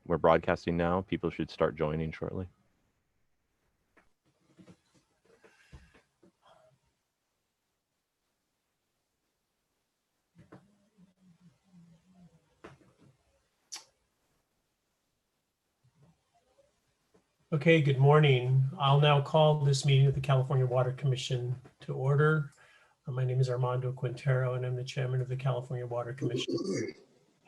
We're broadcasting now. People should start joining shortly. Okay, good morning. I'll now call this meeting of the California Water Commission to order. My name is Armando Quintero, and I'm the chairman of the California Water Commission.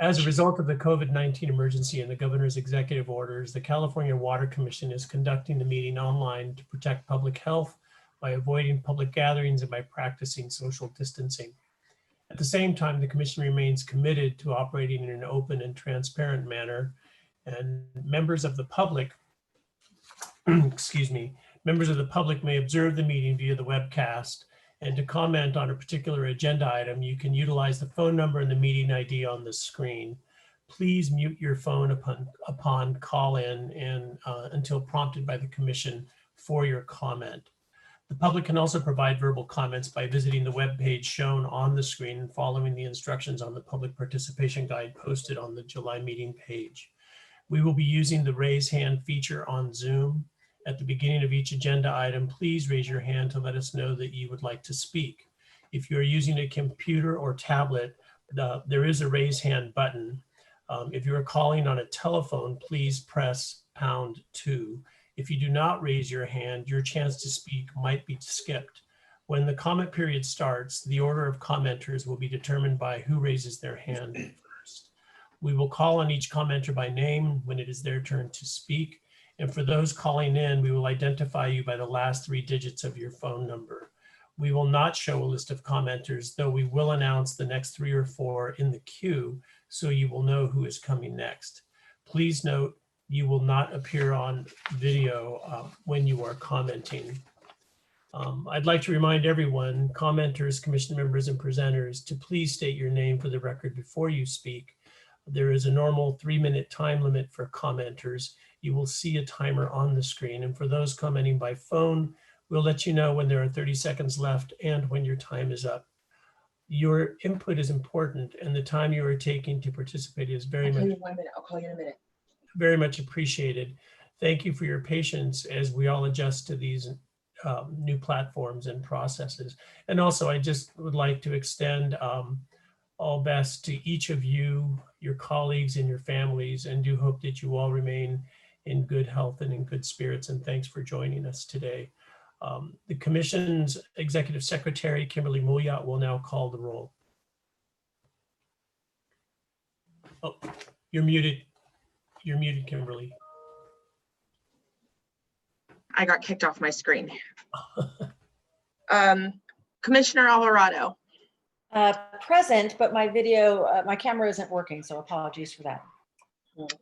As a result of the COVID-19 emergency and the governor's executive orders, the California Water Commission is conducting the meeting online to protect public health by avoiding public gatherings and by practicing social distancing. At the same time, the commission remains committed to operating in an open and transparent manner, and members of the public members of the public may observe the meeting via the webcast, and to comment on a particular agenda item, you can utilize the phone number and the meeting ID on the screen. Please mute your phone upon call in and until prompted by the commission for your comment. The public can also provide verbal comments by visiting the web page shown on the screen and following the instructions on the public participation guide posted on the July meeting page. We will be using the raise hand feature on Zoom. At the beginning of each agenda item, please raise your hand to let us know that you would like to speak. If you're using a computer or tablet, there is a raise hand button. If you are calling on a telephone, please press #2. If you do not raise your hand, your chance to speak might be skipped. When the comment period starts, the order of commenters will be determined by who raises their hand first. We will call on each commenter by name when it is their turn to speak. And for those calling in, we will identify you by the last 3 digits of your phone number. We will not show a list of commenters, though we will announce the next 3 or 4 in the queue, so you will know who is coming next. Please note, you will not appear on video when you are commenting. I'd like to remind everyone, commenters, commission members, and presenters, to please state your name for the record before you speak. There is a normal 3-minute time limit for commenters. You will see a timer on the screen. And for those commenting by phone, we'll let you know when there are 30 seconds left and when your time is up. Your input is important, and the time you are taking to participate is very much, I'll call you in a minute. very much appreciated. Thank you for your patience as we all adjust to these new platforms and processes. And also, I just would like to extend all best to each of you, your colleagues, and your families, and do hope that you all remain in good health and in good spirits. And thanks for joining us today. The Commission's Executive Secretary, Kimberly Mouillat, will now call the roll. Oh, you're muted. You're muted, Kimberly. I got kicked off my screen. Commissioner Alvarado. Present, but my video, my camera isn't working, so apologies for that.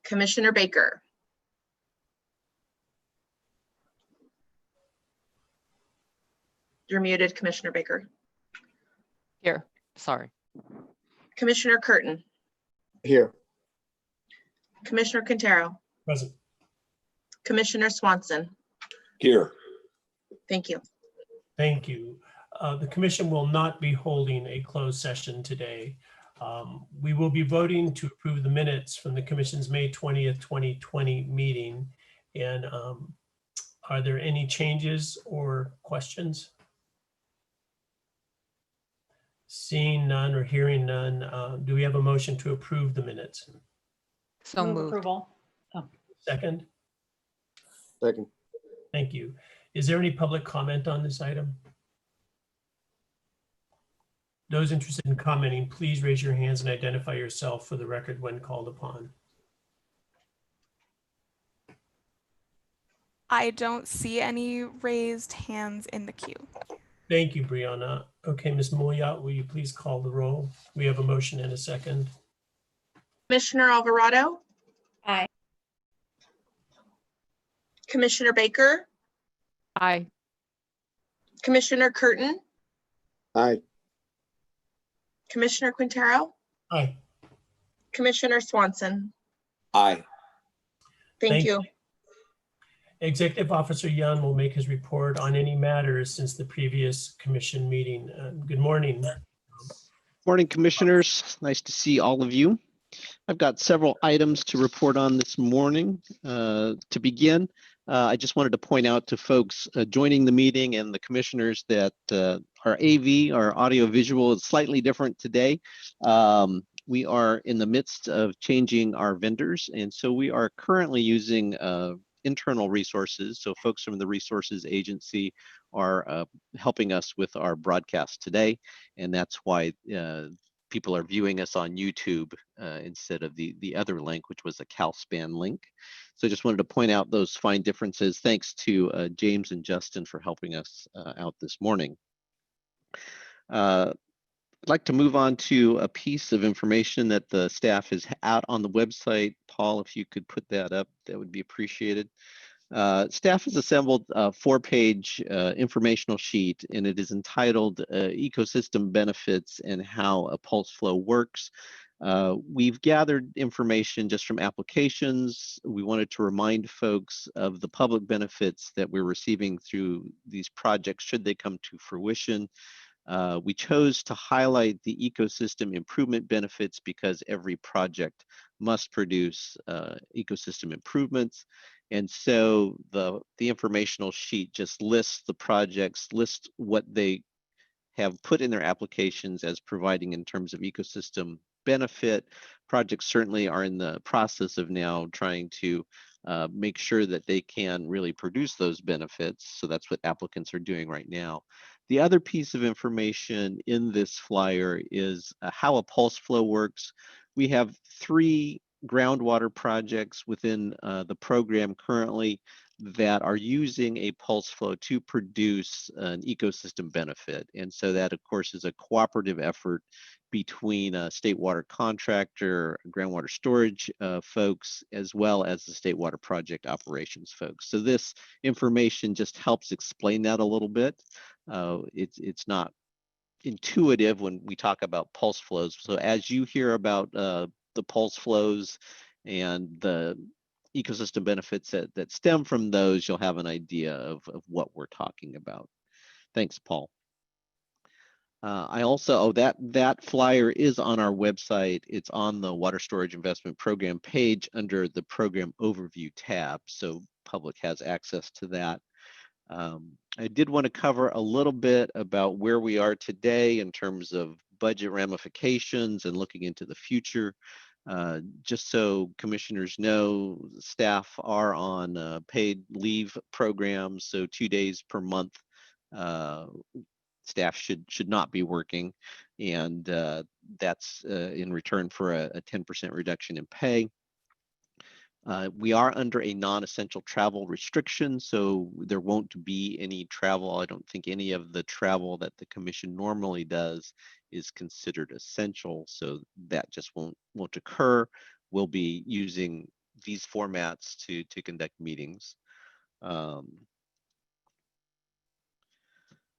Commissioner Baker. You're muted, Commissioner Baker. Here, sorry. Commissioner Curtin. Here. Commissioner Quintero. Present. Commissioner Swanson. Here. Thank you. Thank you. The commission will not be holding a closed session today. We will be voting to approve the minutes from the commission's May 20th, 2020 meeting. And are there any changes or questions? Seeing none or hearing none, do we have a motion to approve the minutes? So Move moved. approval. Second? Second. Thank you. Is there any public comment on this item? Those interested in commenting, please raise your hands and identify yourself for the record when called upon. I don't see any raised hands in the queue. Thank you, Brianna. Okay, Ms. Mouillat, will you please call the roll? We have a motion and a second. Commissioner Alvarado. Aye. Commissioner Baker. Aye. Commissioner Curtin. Aye. Commissioner Quintero. Aye. Commissioner Swanson. Aye. Thank you. Executive Officer Young will make his report on any matters since the previous commission meeting. Good morning. Morning, commissioners. Nice to see all of you. I've got several items to report on this morning. To begin, I just wanted to point out to folks joining the meeting and the commissioners that our AV, our audio visual, is slightly different today. We are in the midst of changing our vendors, and so we are currently using internal resources. So folks from the resources agency are helping us with our broadcast today, and that's why people are viewing us on YouTube instead of the other link, which was a CalSpan link. So I just wanted to point out those fine differences. Thanks to James and Justin for helping us out this morning. I'd like to move on to a piece of information that the staff is out on the website. Paul, if you could put that up, that would be appreciated. Staff has assembled a 4-page informational sheet, and it is entitled Ecosystem Benefits and How a Pulse Flow Works. We've gathered information just from applications. We wanted to remind folks of the public benefits that we're receiving through these projects should they come to fruition. We chose to highlight the ecosystem improvement benefits because every project must produce ecosystem improvements. And so the informational sheet just lists the projects, lists what they have put in their applications as providing in terms of ecosystem benefit. Projects certainly are in the process of now trying to make sure that they can really produce those benefits. So that's what applicants are doing right now. The other piece of information in this flyer is how a pulse flow works. We have 3 groundwater projects within the program currently that are using a pulse flow to produce an ecosystem benefit. And so that, of course, is a cooperative effort between a state water contractor, groundwater storage folks, as well as the state water project operations folks. So this information just helps explain that a little bit. It's not intuitive when we talk about pulse flows. So as you hear about the pulse flows and the ecosystem benefits that stem from those, you'll have an idea of what we're talking about. Thanks, Paul. I also, that flyer is on our website. It's on the Water Storage Investment Program page under the Program Overview tab, so public has access to that. I did want to cover a little bit about where we are today in terms of budget ramifications and looking into the future. Just so commissioners know, staff are on paid leave programs, so 2 days per month. Staff should not be working, and that's in return for a 10% reduction in pay. We are under a non-essential travel restriction, so there won't be any travel. I don't think any of the travel that the commission normally does is considered essential, so that just won't occur. We'll be using these formats to conduct meetings.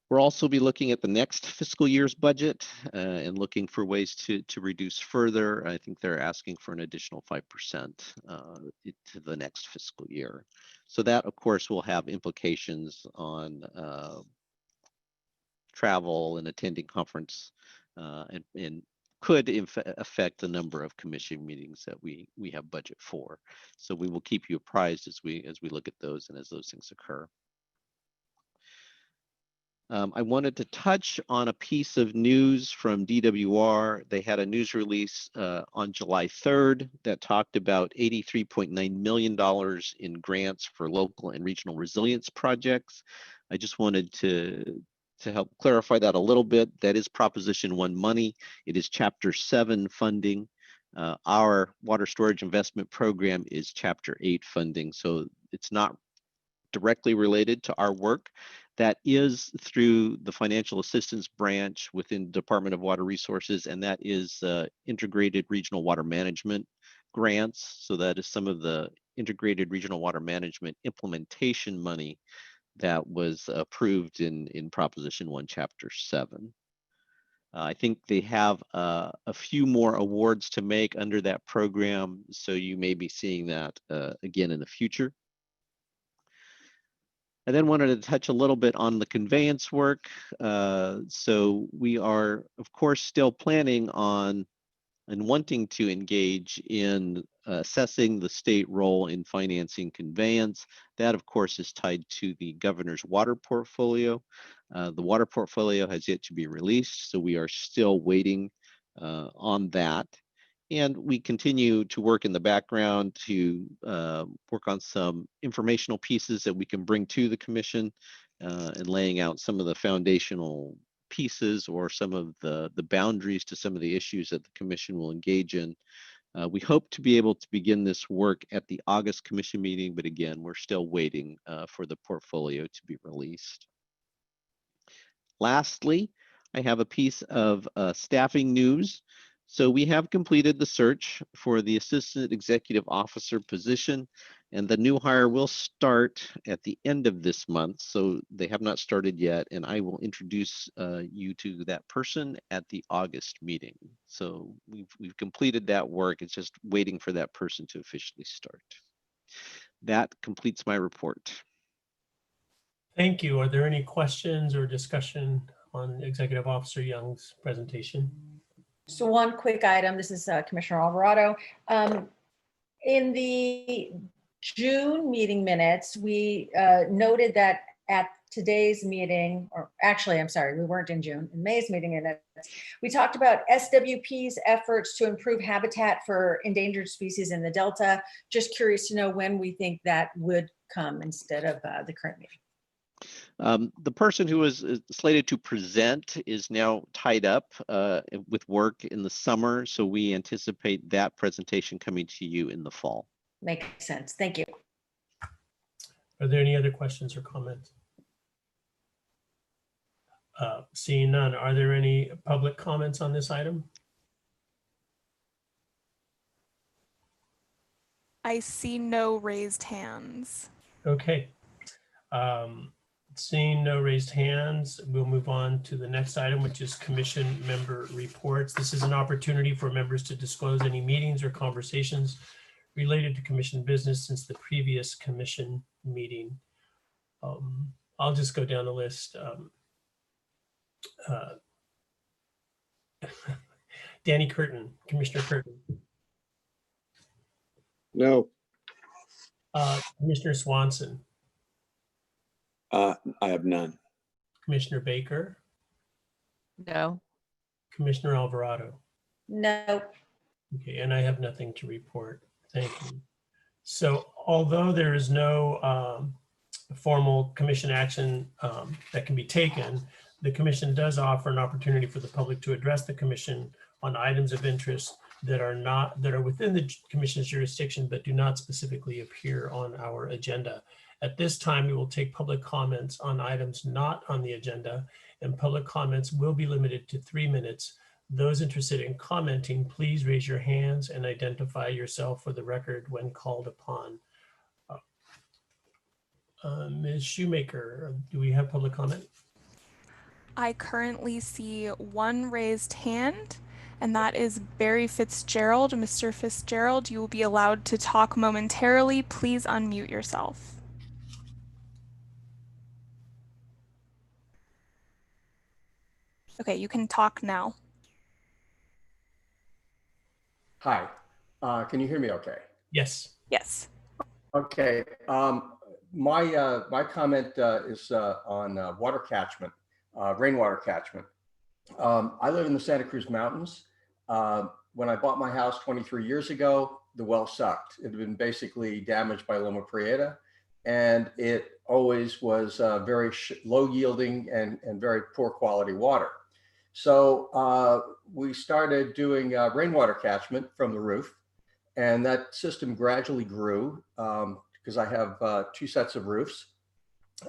We'll also be looking at the next fiscal year's budget and looking for ways to reduce further. I think they're asking for an additional 5% to the next fiscal year. So that, of course, will have implications on travel and attending conference and could affect the number of commission meetings that we have budget for. So we will keep you apprised as we look at those and as those things occur. I wanted to touch on a piece of news from DWR. They had a news release on July 3rd that talked about $83.9 million in grants for local and regional resilience projects. I just wanted to help clarify that a little bit. That is Proposition 1 money. It is Chapter 7 funding. Our water storage investment program is Chapter 8 funding, so it's not directly related to our work. That is through the financial assistance branch within the Department of Water Resources, and that is integrated regional water management grants. So that is some of the integrated regional water management implementation money that was approved in Proposition 1, Chapter 7. I think they have a few more awards to make under that program, so you may be seeing that again in the future. I then wanted to touch a little bit on the conveyance work. So we are, of course, still planning on and wanting to engage in assessing the state role in financing conveyance. That, of course, is tied to the governor's water portfolio. The water portfolio has yet to be released, so we are still waiting on that. And we continue to work in the background to work on some informational pieces that we can bring to the commission and laying out some of the foundational pieces or some of the boundaries to some of the issues that the commission will engage in. We hope to be able to begin this work at the August commission meeting, but again, we're still waiting for the portfolio to be released. Lastly, I have a piece of staffing news. So we have completed the search for the Assistant Executive Officer position, and the new hire will start at the end of this month. So they have not started yet, and I will introduce you to that person at the August meeting. So we've completed that work. It's just waiting for that person to officially start. That completes my report. Thank you. Are there any questions or discussion on Executive Officer Young's presentation? So one quick item, this is Commissioner Alvarado. In the June meeting minutes, we noted that at today's meeting, or actually, I'm sorry, we weren't in June, in May's meeting minutes, we talked about SWP's efforts to improve habitat for endangered species in the Delta. Just curious to know when we think that would come instead of the current meeting. The person who was slated to present is now tied up with work in the summer, so we anticipate that presentation coming to you in the fall. Makes sense. Thank you. Are there any other questions or comments? Seeing none, are there any public comments on this item? I see no raised hands. Okay. Seeing no raised hands, we'll move on to the next item, which is commission member reports. This is an opportunity for members to disclose any meetings or conversations related to commission business since the previous commission meeting. I'll just go down the list. Danny Curtin, Commissioner Curtin. No. Commissioner Swanson, I have none. Commissioner Baker, No. Commissioner Alvarado. No. Okay, and I have nothing to report. Thank you. So although there is no formal commission action that can be taken, the commission does offer an opportunity for the public to address the commission on items of interest that are within the commission's jurisdiction but do not specifically appear on our agenda. At this time, we will take public comments on items not on the agenda, and public comments will be limited to 3 minutes. Those interested in commenting, please raise your hands and identify yourself for the record when called upon. Ms. Shoemaker, do we have public comment? I currently see one raised hand, and that is Barry Fitzgerald. Mr. Fitzgerald, you will be allowed to talk momentarily. Please unmute yourself. Okay, you can talk now. Hi, can you hear me okay? Yes. Yes. Okay, my comment is on water catchment, rainwater catchment. I live in the Santa Cruz Mountains. When I bought my house 23 years ago, the well sucked. It had been basically damaged by Loma Prieta, and it always was very low yielding and very poor quality water. So we started doing rainwater catchment from the roof, and that system gradually grew because I have 2 sets of roofs,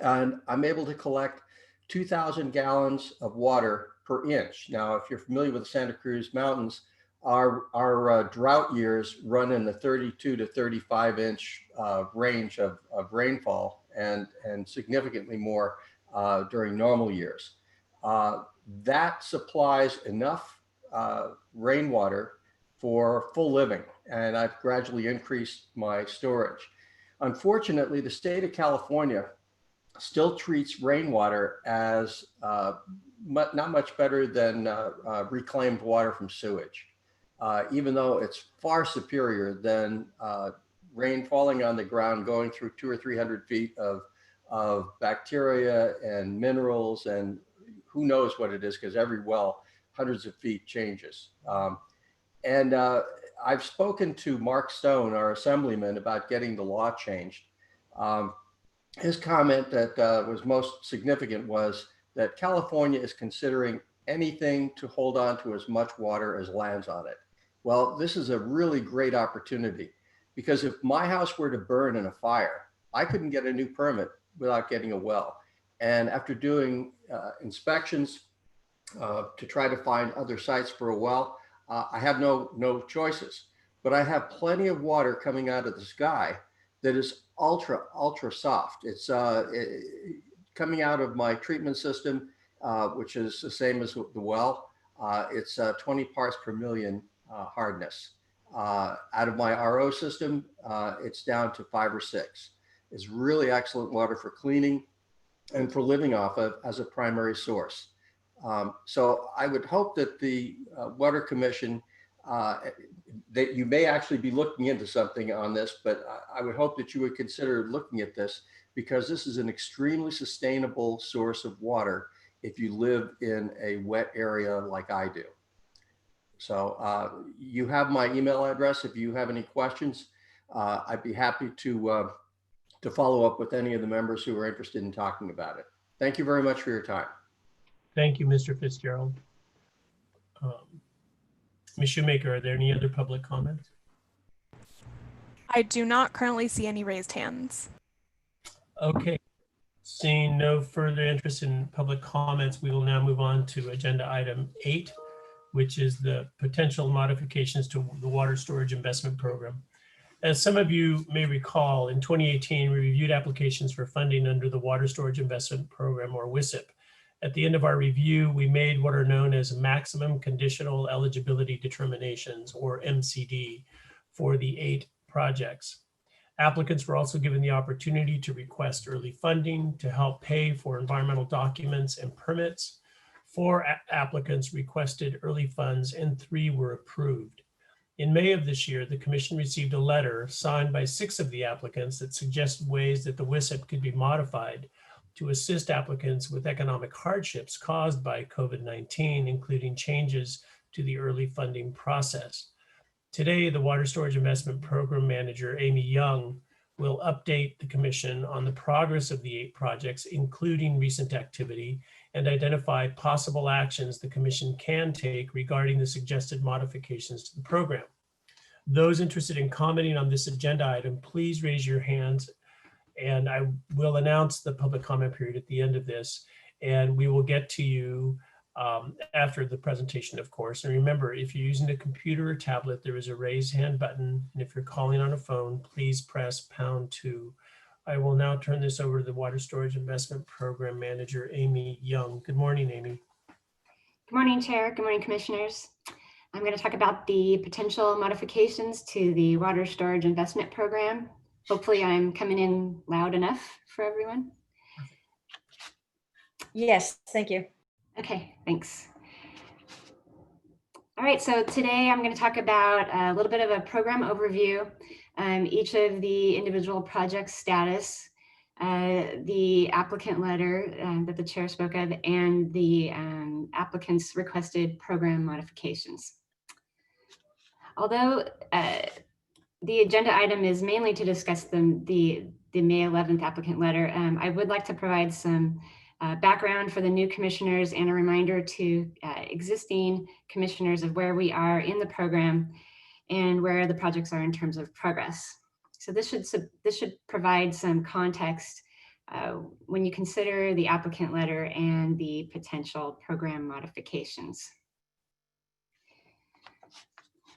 and I'm able to collect 2,000 gallons of water per inch. Now, if you're familiar with the Santa Cruz Mountains, our drought years run in the 32 to 35 inch range of rainfall, and significantly more during normal years. That supplies enough rainwater for full living, and I've gradually increased my storage. Unfortunately, the state of California still treats rainwater as not much better than reclaimed water from sewage. even though it's far superior than rain falling on the ground, going through 200 or 300 feet of bacteria and minerals, and who knows what it is, because every well, hundreds of feet changes. And I've spoken to Mark Stone, our assemblyman, about getting the law changed. His comment that was most significant was that California is considering anything to hold on to as much water as lands on it. Well, this is a really great opportunity, because if my house were to burn in a fire, I couldn't get a new permit without getting a well. And after doing inspections to try to find other sites for a well, I have no choices. But I have plenty of water coming out of the sky that is ultra soft. It's coming out of my treatment system, which is the same as the well. It's 20 parts per million hardness. Out of my RO system, it's down to 5 or 6. It's really excellent water for cleaning and for living off of as a primary source. So I would hope that the Water Commission, that you may actually be looking into something on this, but I would hope that you would consider looking at this, because this is an extremely sustainable source of water if you live in a wet area like I do. So you have my email address. If you have any questions, I'd be happy to follow up with any of the members who are interested in talking about it. Thank you very much for your time. Thank you, Mr. Fitzgerald. Ms. Shoemaker, are there any other public comments? I do not currently see any raised hands. Okay, seeing no further interest in public comments, we will now move on to agenda item 8, which is the potential modifications to the water storage investment program. As some of you may recall, in 2018, we reviewed applications for funding under the Water Storage Investment Program, or WSIP. At the end of our review, we made what are known as maximum conditional eligibility determinations, or MCD, for the 8 projects. Applicants were also given the opportunity to request early funding to help pay for environmental documents and permits. 4 applicants requested early funds and 3 were approved. In May of this year, the Commission received a letter signed by 6 of the applicants that suggested ways that the WSIP could be modified to assist applicants with economic hardships caused by COVID-19, including changes to the early funding process. Today, the Water Storage Investment Program Manager, Amy Young, will update the Commission on the progress of the 8 projects, including recent activity, and identify possible actions the Commission can take regarding the suggested modifications to the program. Those interested in commenting on this agenda item, please raise your hands, and I will announce the public comment period at the end of this, and we will get to you after the presentation, of course. And remember, if you're using a computer or tablet, there is a raise hand button, and if you're calling on a phone, please press #2. I will now turn this over to the Water Storage Investment Program Manager, Amy Young. Good morning, Amy. Good morning, Chair. Good morning, Commissioners. I'm going to talk about the potential modifications to the Water Storage Investment Program. Hopefully I'm coming in loud enough for everyone. Yes, thank you. Okay, thanks. All right, so today I'm going to talk about a little bit of a program overview, each of the individual project status, the applicant letter that the chair spoke of, and the applicant's requested program modifications. Although the agenda item is mainly to discuss the May 11th applicant letter, I would like to provide some background for the new commissioners and a reminder to existing commissioners of where we are in the program and where the projects are in terms of progress. So this should provide some context when you consider the applicant letter and the potential program modifications.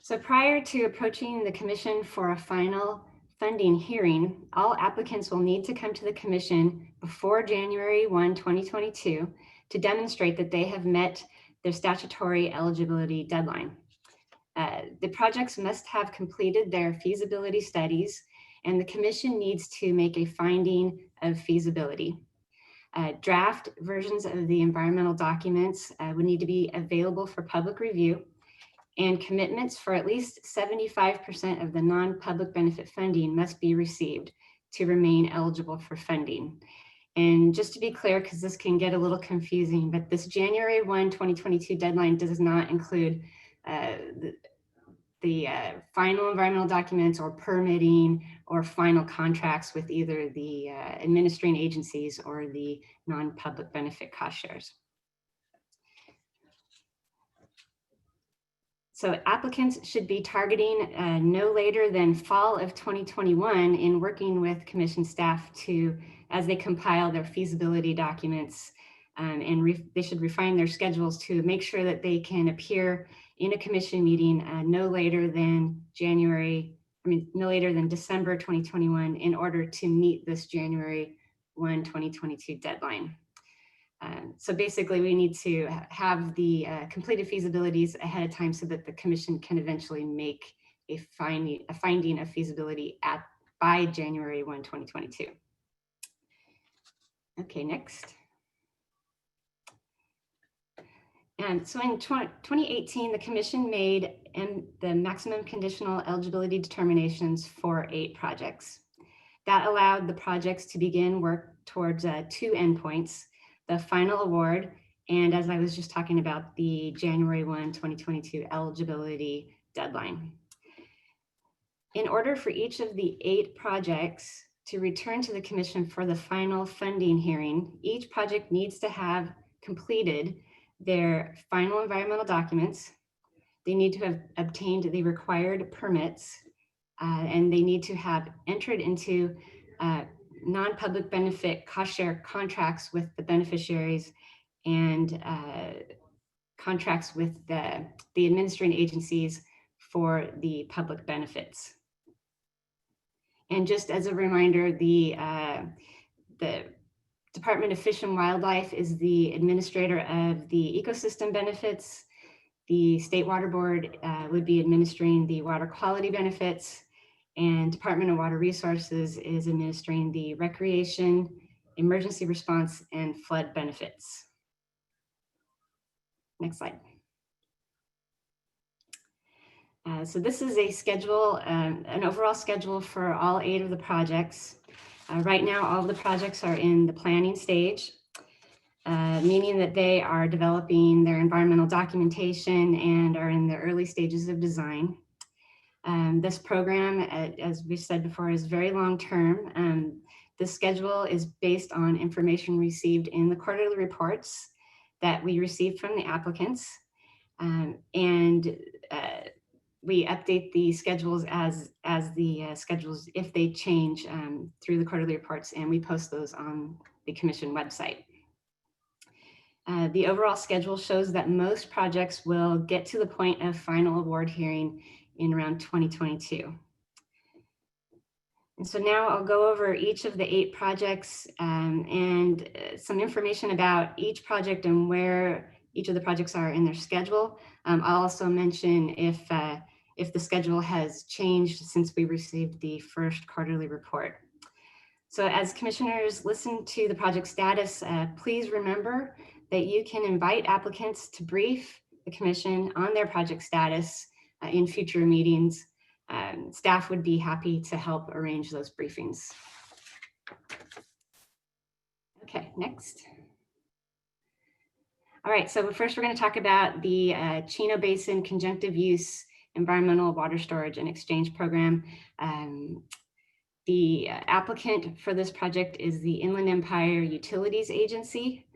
So prior to approaching the Commission for a final funding hearing, all applicants will need to come to the Commission before January 1, 2022 to demonstrate that they have met their statutory eligibility deadline. The projects must have completed their feasibility studies, and the Commission needs to make a finding of feasibility. Draft versions of the environmental documents would need to be available for public review, and commitments for at least 75% of the non-public benefit funding must be received to remain eligible for funding. And just to be clear, because this can get a little confusing, but this January 1, 2022 deadline does not include the final environmental documents or permitting or final contracts with either the administering agencies or the non-public benefit cost shares. So applicants should be targeting no later than fall of 2021 in working with commission staff to, as they compile their feasibility documents, and they should refine their schedules to make sure that they can appear in a commission meeting no later than no later than December 2021 in order to meet this January 1, 2022 deadline. So basically, we need to have the completed feasibilities ahead of time so that the commission can eventually make a finding of feasibility by January 1, 2022. Okay, next. And so in 2018, the commission made the maximum conditional eligibility determinations for 8 projects. That allowed the projects to begin work towards 2 endpoints: the final award, and as I was just talking about, the January 1, 2022 eligibility deadline. In order for each of the 8 projects to return to the commission for the final funding hearing, each project needs to have completed their final environmental documents. They need to have obtained the required permits, and they need to have entered into non-public benefit cost share contracts with the beneficiaries and contracts with the administering agencies for the public benefits. And just as a reminder, the Department of Fish and Wildlife is the administrator of the ecosystem benefits. The State Water Board would be administering the water quality benefits, and Department of Water Resources is administering the recreation, emergency response, and flood benefits. Next slide. So this is a schedule, an overall schedule for all 8 of the projects. Right now, all of the projects are in the planning stage, meaning that they are developing their environmental documentation and are in the early stages of design. This program, as we said before, is very long-term. The schedule is based on information received in the quarterly reports that we received from the applicants. We update the schedules as the schedules, if they change through the quarterly reports, and we post those on the commission website. The overall schedule shows that most projects will get to the point of final award hearing in around 2022. And so now I'll go over each of the 8 projects and some information about each project and where each of the projects are in their schedule. I'll also mention if the schedule has changed since we received the first quarterly report. So as commissioners listen to the project status, please remember that you can invite applicants to brief the commission on their project status in future meetings. Staff would be happy to help arrange those briefings. Okay, next. All right, so first we're going to talk about the Chino Basin Conjunctive Use Environmental Water Storage and Exchange Program. The applicant for this project is the Inland Empire Utilities Agency.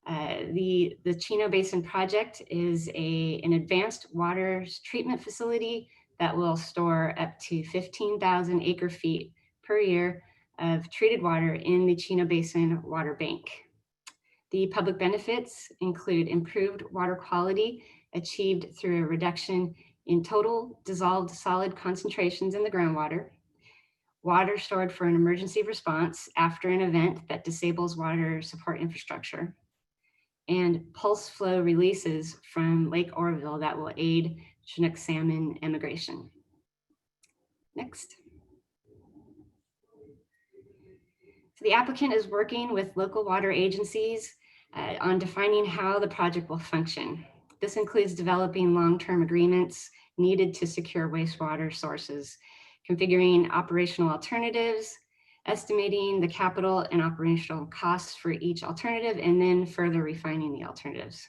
The Chino Basin project is an advanced water treatment facility that will store up to 15,000 acre feet per year of treated water in the Chino Basin Water Bank. The public benefits include improved water quality achieved through a reduction in total dissolved solid concentrations in the groundwater, water stored for an emergency response after an event that disables water support infrastructure, and pulse flow releases from Lake Oroville that will aid Chinook salmon immigration. Next. So the applicant is working with local water agencies on defining how the project will function. This includes developing long-term agreements needed to secure wastewater sources, configuring operational alternatives, estimating the capital and operational costs for each alternative, and then further refining the alternatives.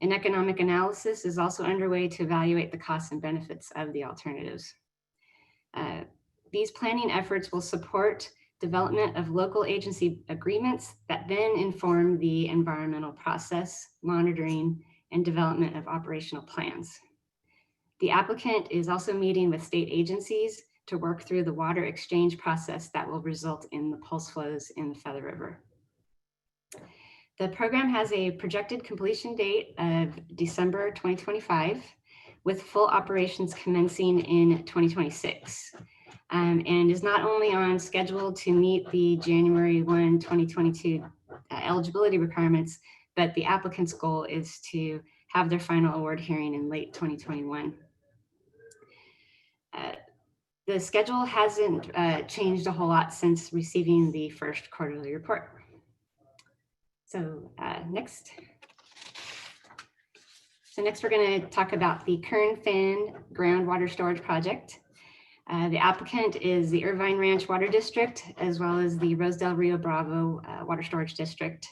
An economic analysis is also underway to evaluate the costs and benefits of the alternatives. These planning efforts will support development of local agency agreements that then inform the environmental process, monitoring, and development of operational plans. The applicant is also meeting with state agencies to work through the water exchange process that will result in the pulse flows in the Feather River. The program has a projected completion date of December 2025, with full operations commencing in 2026, and is not only on schedule to meet the January 1, 2022 eligibility requirements, but the applicant's goal is to have their final award hearing in late 2021. The schedule hasn't changed a whole lot since receiving the first quarterly report. So next we're going to talk about the Kern-Fan groundwater storage project. The applicant is the Irvine Ranch Water District, as well as the Rosedale Rio Bravo Water Storage District.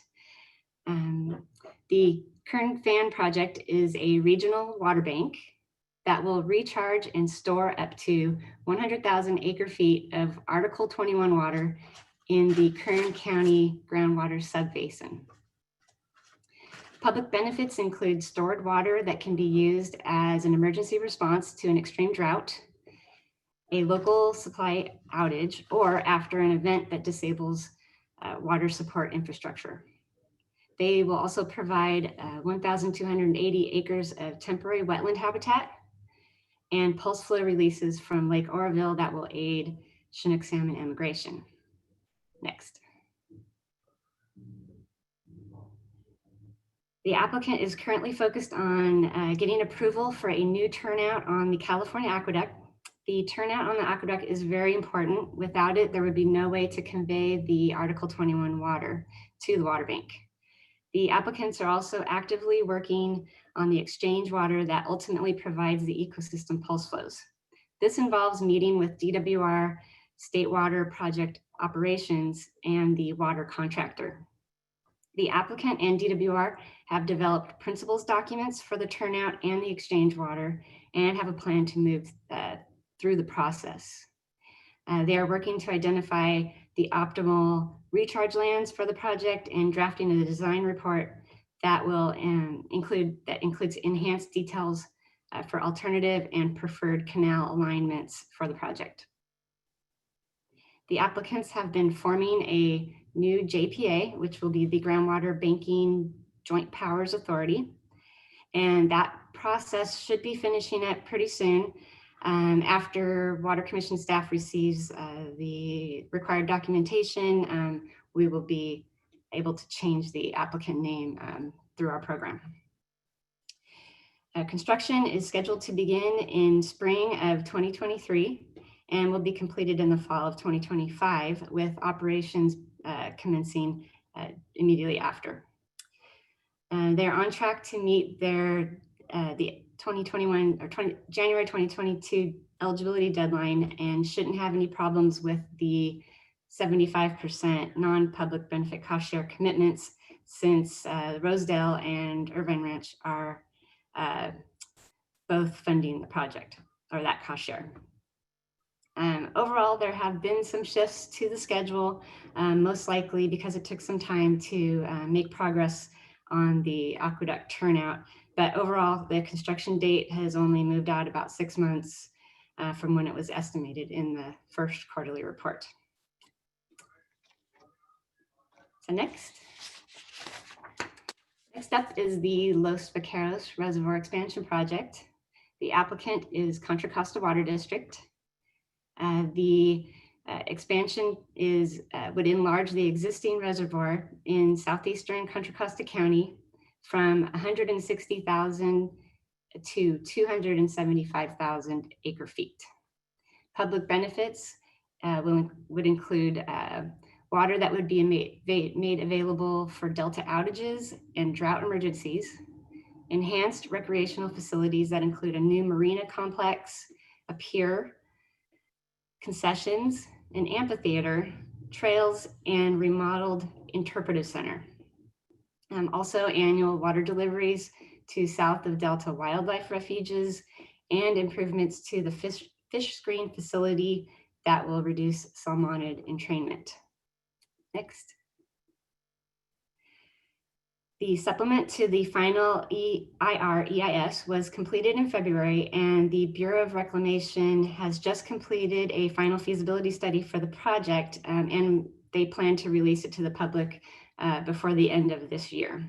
The Kern-Fan project is a regional water bank that will recharge and store up to 100,000 acre feet of Article 21 water in the Kern County groundwater subbasin. Public benefits include stored water that can be used as an emergency response to an extreme drought, a local supply outage, or after an event that disables water support infrastructure. They will also provide 1,280 acres of temporary wetland habitat and pulse flow releases from Lake Oroville that will aid Chinook salmon immigration. Next. The applicant is currently focused on getting approval for a new turnout on the California aqueduct. The turnout on the aqueduct is very important. Without it, there would be no way to convey the Article 21 water to the water bank. The applicants are also actively working on the exchange water that ultimately provides the ecosystem pulse flows. This involves meeting with DWR, State Water Project Operations, and the water contractor. The applicant and DWR have developed principles documents for the turnout and the exchange water and have a plan to move through the process. They are working to identify the optimal recharge lands for the project and drafting a design report that will includes enhanced details for alternative and preferred canal alignments for the project. The applicants have been forming a new JPA, which will be the Groundwater Banking Joint Powers Authority. And that process should be finishing up pretty soon after Water Commission staff receives the required documentation. We will be able to change the applicant name through our program. Construction is scheduled to begin in spring of 2023 and will be completed in the fall of 2025 with operations commencing immediately after. They're on track to meet their the 2021 or January 2022 eligibility deadline and shouldn't have any problems with the 75% non-public benefit cost share commitments, since Rosedale and Irvine Ranch are both funding the project or that cost share. Overall, there have been some shifts to the schedule, most likely because it took some time to make progress on the aqueduct turnout. But overall, the construction date has only moved out about 6 months from when it was estimated in the first quarterly report. So next up is the Los Vaqueros Reservoir Expansion Project. The applicant is Contra Costa Water District. The expansion would enlarge the existing reservoir in southeastern Contra Costa County from 160,000 to 275,000 acre feet. Public benefits would include water that would be made available for Delta outages and drought emergencies, enhanced recreational facilities that include a new marina complex, a pier, concessions, an amphitheater, trails, and remodeled interpretive center. Also annual water deliveries to south of Delta wildlife refuges and improvements to the fish screen facility that will reduce salmonid entrainment. Next. The supplement to the final EIS was completed in February, and the Bureau of Reclamation has just completed a final feasibility study for the project, and they plan to release it to the public before the end of this year.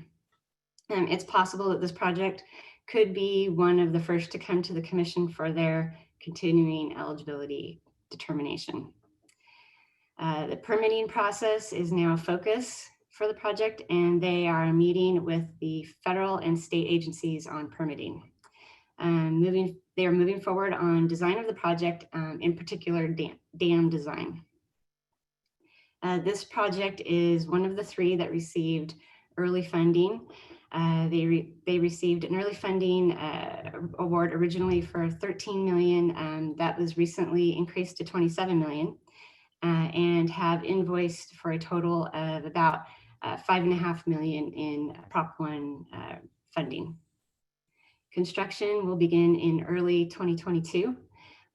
It's possible that this project could be one of the first to come to the Commission for their continuing eligibility determination. The permitting process is now a focus for the project, and they are meeting with the federal and state agencies on permitting. They are moving forward on design of the project, in particular dam design. This project is one of the 3 that received early funding. They received an early funding award originally for $13 million. That was recently increased to $27 million, and have invoiced for a total of about $5.5 million in Prop 1 funding. Construction will begin in early 2022,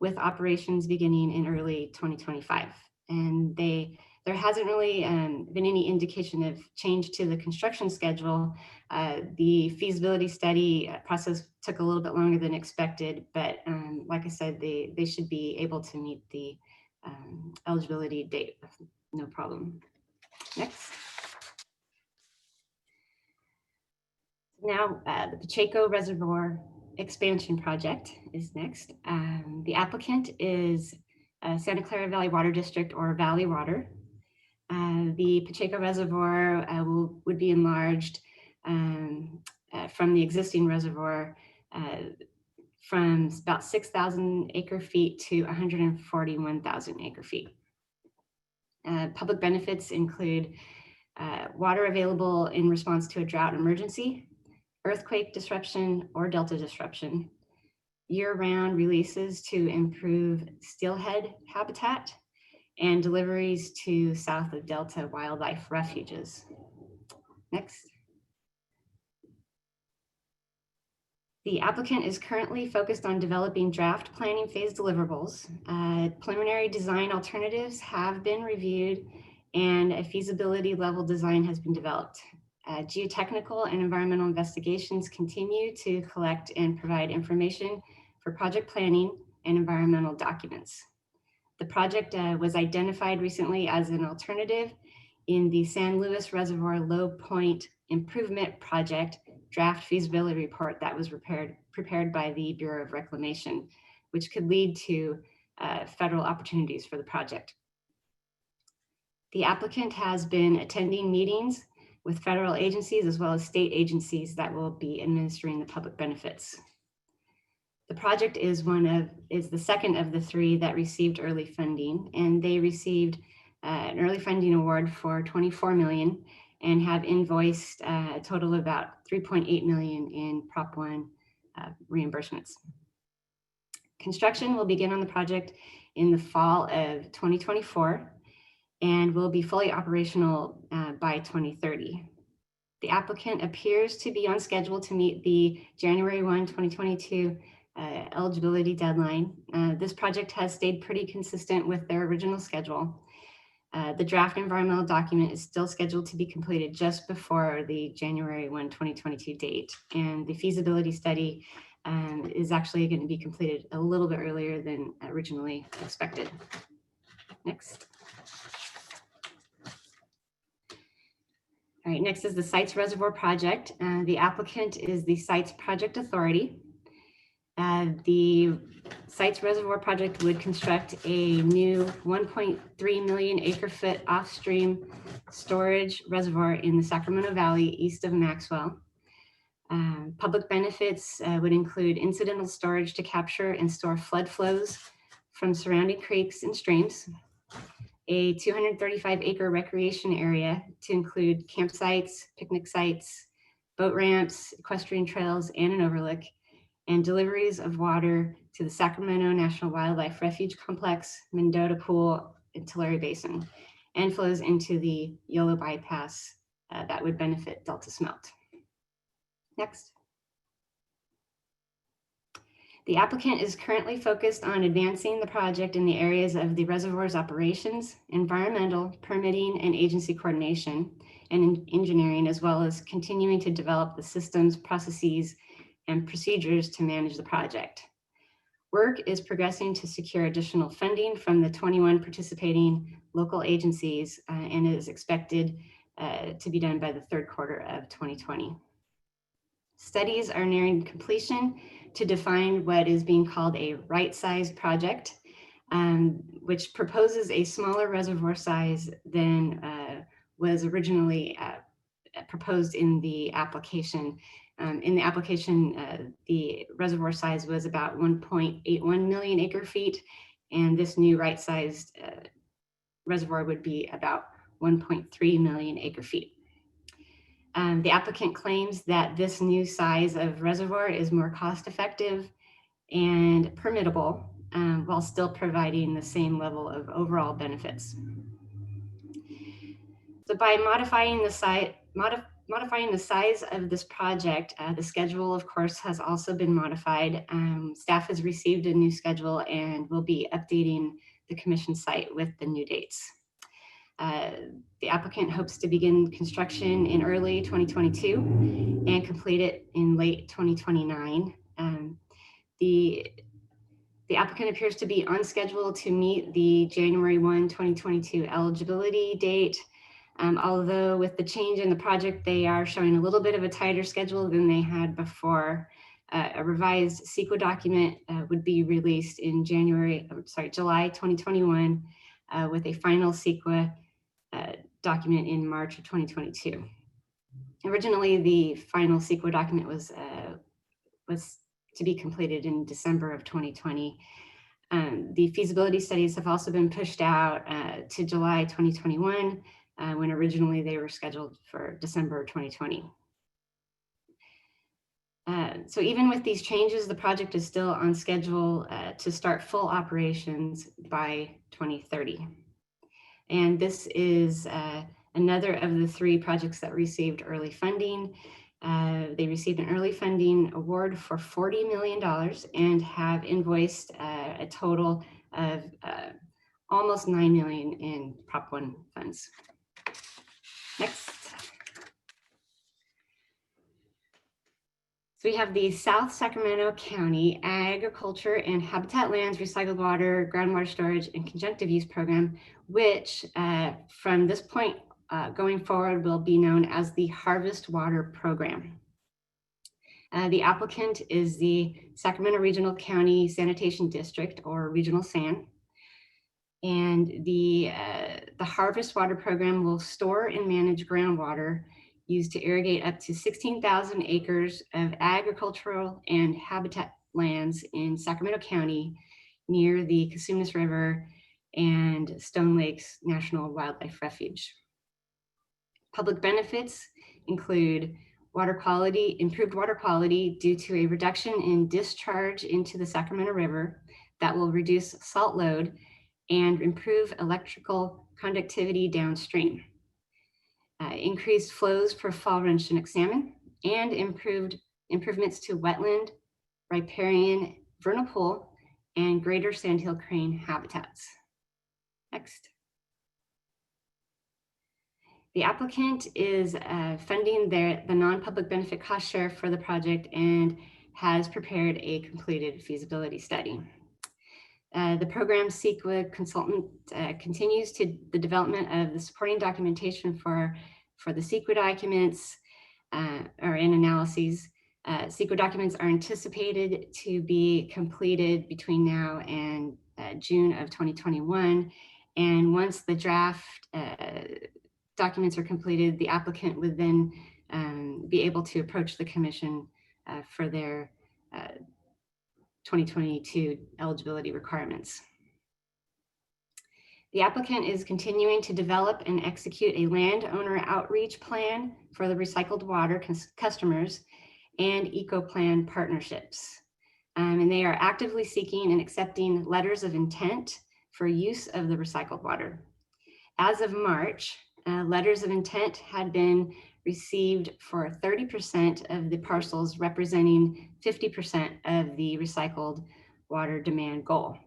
with operations beginning in early 2025. And there hasn't really been any indication of change to the construction schedule. The feasibility study process took a little bit longer than expected, but like I said, they should be able to meet the eligibility date, no problem. Next. Now, the Pacheco Reservoir Expansion Project is next. The applicant is Santa Clara Valley Water District, or Valley Water. The Pacheco Reservoir would be enlarged from the existing reservoir from about 6,000 acre feet to 141,000 acre feet. Public benefits include water available in response to a drought emergency, earthquake disruption or delta disruption, year-round releases to improve steelhead habitat, and deliveries to south of Delta wildlife refuges. Next. The applicant is currently focused on developing draft planning phase deliverables. Preliminary design alternatives have been reviewed, and a feasibility level design has been developed. Geotechnical and environmental investigations continue to collect and provide information for project planning and environmental documents. The project was identified recently as an alternative in the San Luis Reservoir Low Point Improvement Project draft feasibility report that was prepared by the Bureau of Reclamation, which could lead to federal opportunities for the project. The applicant has been attending meetings with federal agencies as well as state agencies that will be administering the public benefits. The project is the second of the 3 that received early funding, and they received an early funding award for $24 million and have invoiced a total of about $3.8 million in Prop 1 reimbursements. Construction will begin on the project in the fall of 2024 and will be fully operational by 2030. The applicant appears to be on schedule to meet the January 1, 2022 eligibility deadline. This project has stayed pretty consistent with their original schedule. The draft environmental document is still scheduled to be completed just before the January 1, 2022 date. And the feasibility study is actually going to be completed a little bit earlier than originally expected. Next. All right, next is the Sites Reservoir Project. The applicant is the Sites Project Authority. The Sites Reservoir Project would construct a new 1.3 million acre foot off-stream storage reservoir in the Sacramento Valley east of Maxwell. Public benefits would include incidental storage to capture and store flood flows from surrounding creeks and streams, a 235 acre recreation area to include campsites, picnic sites, boat ramps, equestrian trails, and an overlook, and deliveries of water to the Sacramento National Wildlife Refuge Complex, Mendota Pool, and Tulare Basin, and flows into the Yolo bypass that would benefit Delta Smelt. Next. The applicant is currently focused on advancing the project in the areas of the reservoir's operations, environmental, permitting, and agency coordination, and engineering, as well as continuing to develop the systems, processes, and procedures to manage the project. Work is progressing to secure additional funding from the 21 participating local agencies and is expected to be done by the third quarter of 2020. Studies are nearing completion to define what is being called a right-sized project, which proposes a smaller reservoir size than was originally proposed in the application. The reservoir size was about 1.81 million acre feet, and this new right-sized reservoir would be about 1.3 million acre feet. The applicant claims that this new size of reservoir is more cost-effective and permittable, while still providing the same level of overall benefits. So by modifying the size of this project, the schedule, of course, has also been modified. Staff has received a new schedule and will be updating the commission site with the new dates. The applicant hopes to begin construction in early 2022 and complete it in late 2029. The applicant appears to be on schedule to meet the January 1, 2022 eligibility date. Although with the change in the project, they are showing a little bit of a tighter schedule than they had before. A revised CEQA document would be released in July 2021 with a final CEQA document in March of 2022. Originally, the final CEQA document was to be completed in December of 2020. The feasibility studies have also been pushed out to July 2021, when originally they were scheduled for December 2020. So even with these changes, the project is still on schedule to start full operations by 2030. And this is another of the 3 projects that received early funding. They received an early funding award for $40 million and have invoiced a total of almost $9 million in Prop 1 funds. Next. So we have the South Sacramento County Agriculture and Habitat Lands Recycled Water, Groundwater Storage, and Conjunctive Use Program, which from this point going forward will be known as the Harvest Water Program. The applicant is the Sacramento Regional County Sanitation District, or Regional SAN. And the Harvest Water Program will store and manage groundwater used to irrigate up to 16,000 acres of agricultural and habitat lands in Sacramento County near the Cosumnes River and Stone Lakes National Wildlife Refuge. Public benefits include water quality, improved water quality due to a reduction in discharge into the Sacramento River that will reduce salt load and improve electrical conductivity downstream. Increased flows for fall run Chinook salmon, and improvements to wetland, riparian, vernal pool, and greater sandhill crane habitats. Next. The applicant is funding the non-public benefit cost share for the project and has prepared a completed feasibility study. The program CEQA consultant continues to the development of the supporting documentation for the CEQA documents or in analyses. CEQA documents are anticipated to be completed between now and June of 2021. And once the draft documents are completed, the applicant would then be able to approach the commission for their 2022 eligibility requirements. The applicant is continuing to develop and execute a landowner outreach plan for the recycled water customers and eco-plan partnerships. And they are actively seeking and accepting letters of intent for use of the recycled water. As of March, letters of intent had been received for 30% of the parcels, representing 50% of the recycled water demand goal.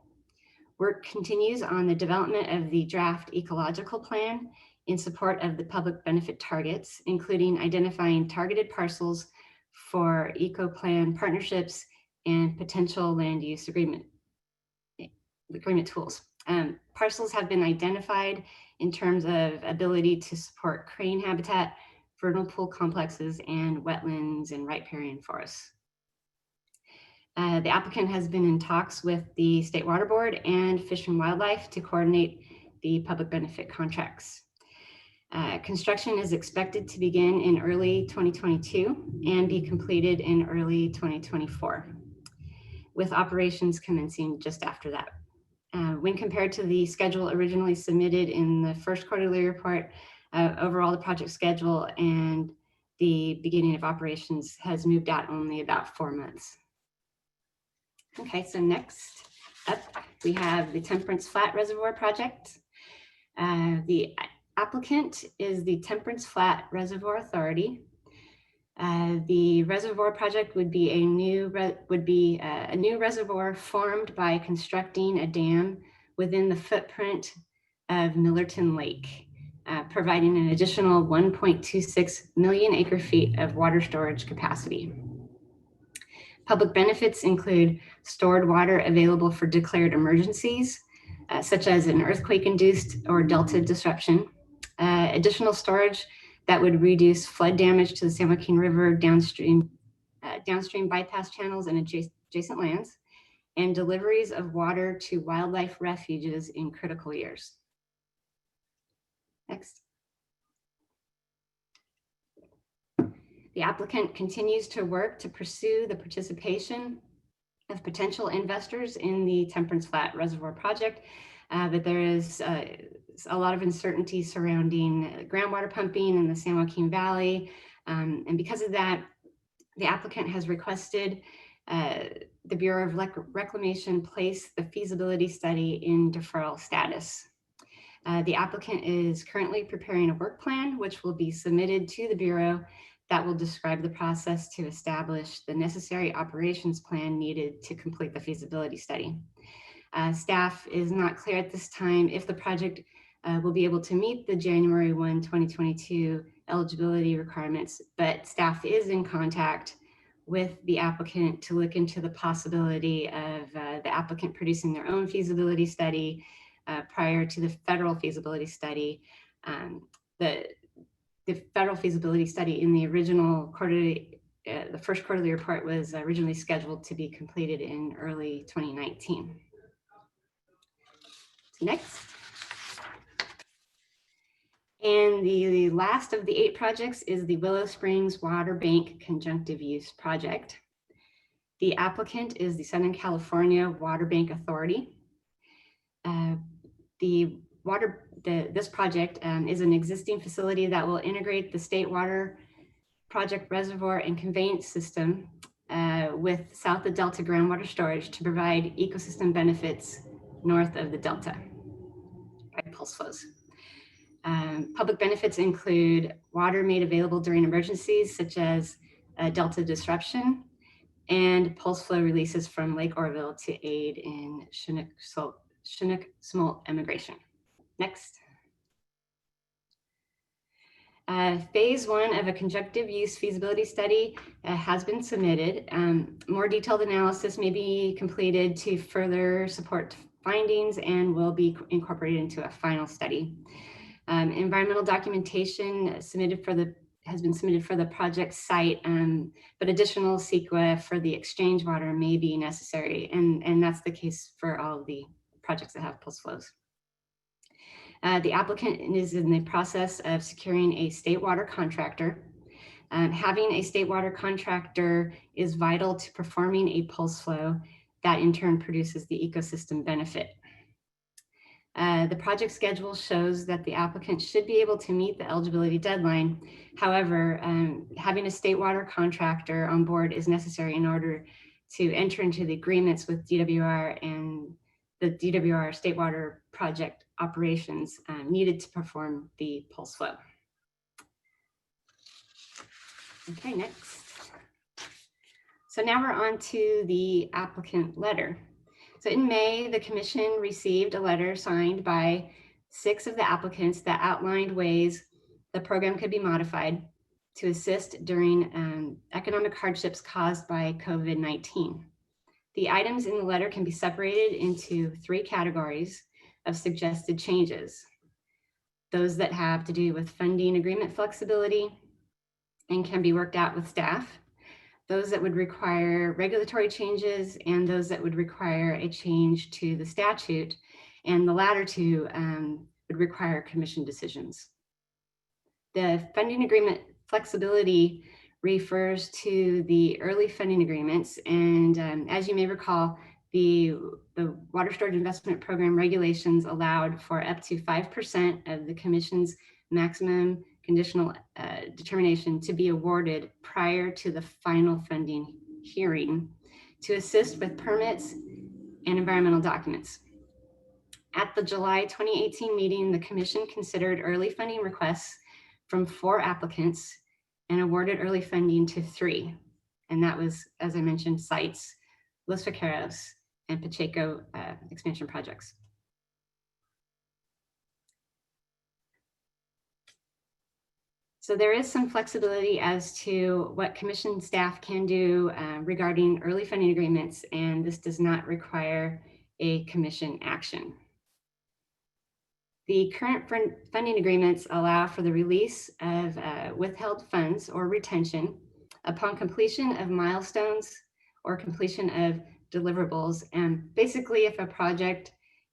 Work continues on the development of the draft ecological plan in support of the public benefit targets, including identifying targeted parcels for eco-plan partnerships and potential land use agreement tools. Parcels have been identified in terms of ability to support crane habitat, vernal pool complexes, and wetlands and riparian forests. The applicant has been in talks with the State Water Board and Fish and Wildlife to coordinate the public benefit contracts. Construction is expected to begin in early 2022 and be completed in early 2024, with operations commencing just after that. When compared to the schedule originally submitted in the first quarterly report, overall the project schedule and the beginning of operations has moved out only about 4 months. Okay, so next up, we have the Temperance Flat Reservoir Project. The applicant is the Temperance Flat Reservoir Authority. The reservoir project would be a new reservoir formed by constructing a dam within the footprint of Millerton Lake, providing an additional 1.26 million acre feet of water storage capacity. Public benefits include stored water available for declared emergencies, such as an earthquake-induced or delta disruption, additional storage that would reduce flood damage to the San Joaquin River downstream bypass channels and adjacent lands, and deliveries of water to wildlife refuges in critical years. Next. The applicant continues to work to pursue the participation of potential investors in the Temperance Flat Reservoir Project, but there is a lot of uncertainty surrounding groundwater pumping in the San Joaquin Valley. And because of that, the applicant has requested the Bureau of Reclamation place the feasibility study in deferral status. The applicant is currently preparing a work plan, which will be submitted to the Bureau that will describe the process to establish the necessary operations plan needed to complete the feasibility study. Staff is not clear at this time if the project will be able to meet the January 1, 2022 eligibility requirements, but staff is in contact with the applicant to look into the possibility of the applicant producing their own feasibility study prior to the federal feasibility study. The federal feasibility study in the original quarterly, the first quarterly report was originally scheduled to be completed in early 2019. Next. And the last of the 8 projects is the Willow Springs Water Bank Conjunctive Use Project. The applicant is the Southern California Water Bank Authority. This project is an existing facility that will integrate the State Water Project reservoir and conveyance system with south of Delta groundwater storage to provide ecosystem benefits north of the Delta by pulse flows. Public benefits include water made available during emergencies such as Delta disruption and pulse flow releases from Lake Oroville to aid in Chinook smolt emigration. Next. Phase 1 of a conjunctive use feasibility study has been submitted. More detailed analysis may be completed to further support findings and will be incorporated into a final study. Environmental documentation has been submitted for the project site, but additional CEQA for the exchange water may be necessary, and that's the case for all of the projects that have pulse flows. The applicant is in the process of securing a state water contractor. Having a state water contractor is vital to performing a pulse flow that in turn produces the ecosystem benefit. The project schedule shows that the applicant should be able to meet the eligibility deadline. However, having a state water contractor on board is necessary in order to enter into the agreements with DWR and the DWR state water project operations needed to perform the pulse flow. Okay, next. So now we're on to the applicant letter. So in May, the commission received a letter signed by 6 of the applicants that outlined ways the program could be modified to assist during economic hardships caused by COVID-19. The items in the letter can be separated into 3 categories of suggested changes. Those that have to do with funding agreement flexibility and can be worked out with staff, those that would require regulatory changes, and those that would require a change to the statute, and the latter 2 would require commission decisions. The funding agreement flexibility refers to the early funding agreements, and as you may recall, the Water Storage Investment Program regulations allowed for up to 5% of the commission's maximum conditional determination to be awarded prior to the final funding hearing to assist with permits and environmental documents. At the July 2018 meeting, the commission considered early funding requests from 4 applicants and awarded early funding to 3. And that was, as I mentioned, sites, Los Vaqueros and Pacheco expansion projects. So there is some flexibility as to what commission staff can do regarding early funding agreements, and this does not require a commission action. The current funding agreements allow for the release of withheld funds or retention upon completion of milestones or completion of deliverables. And basically, if a project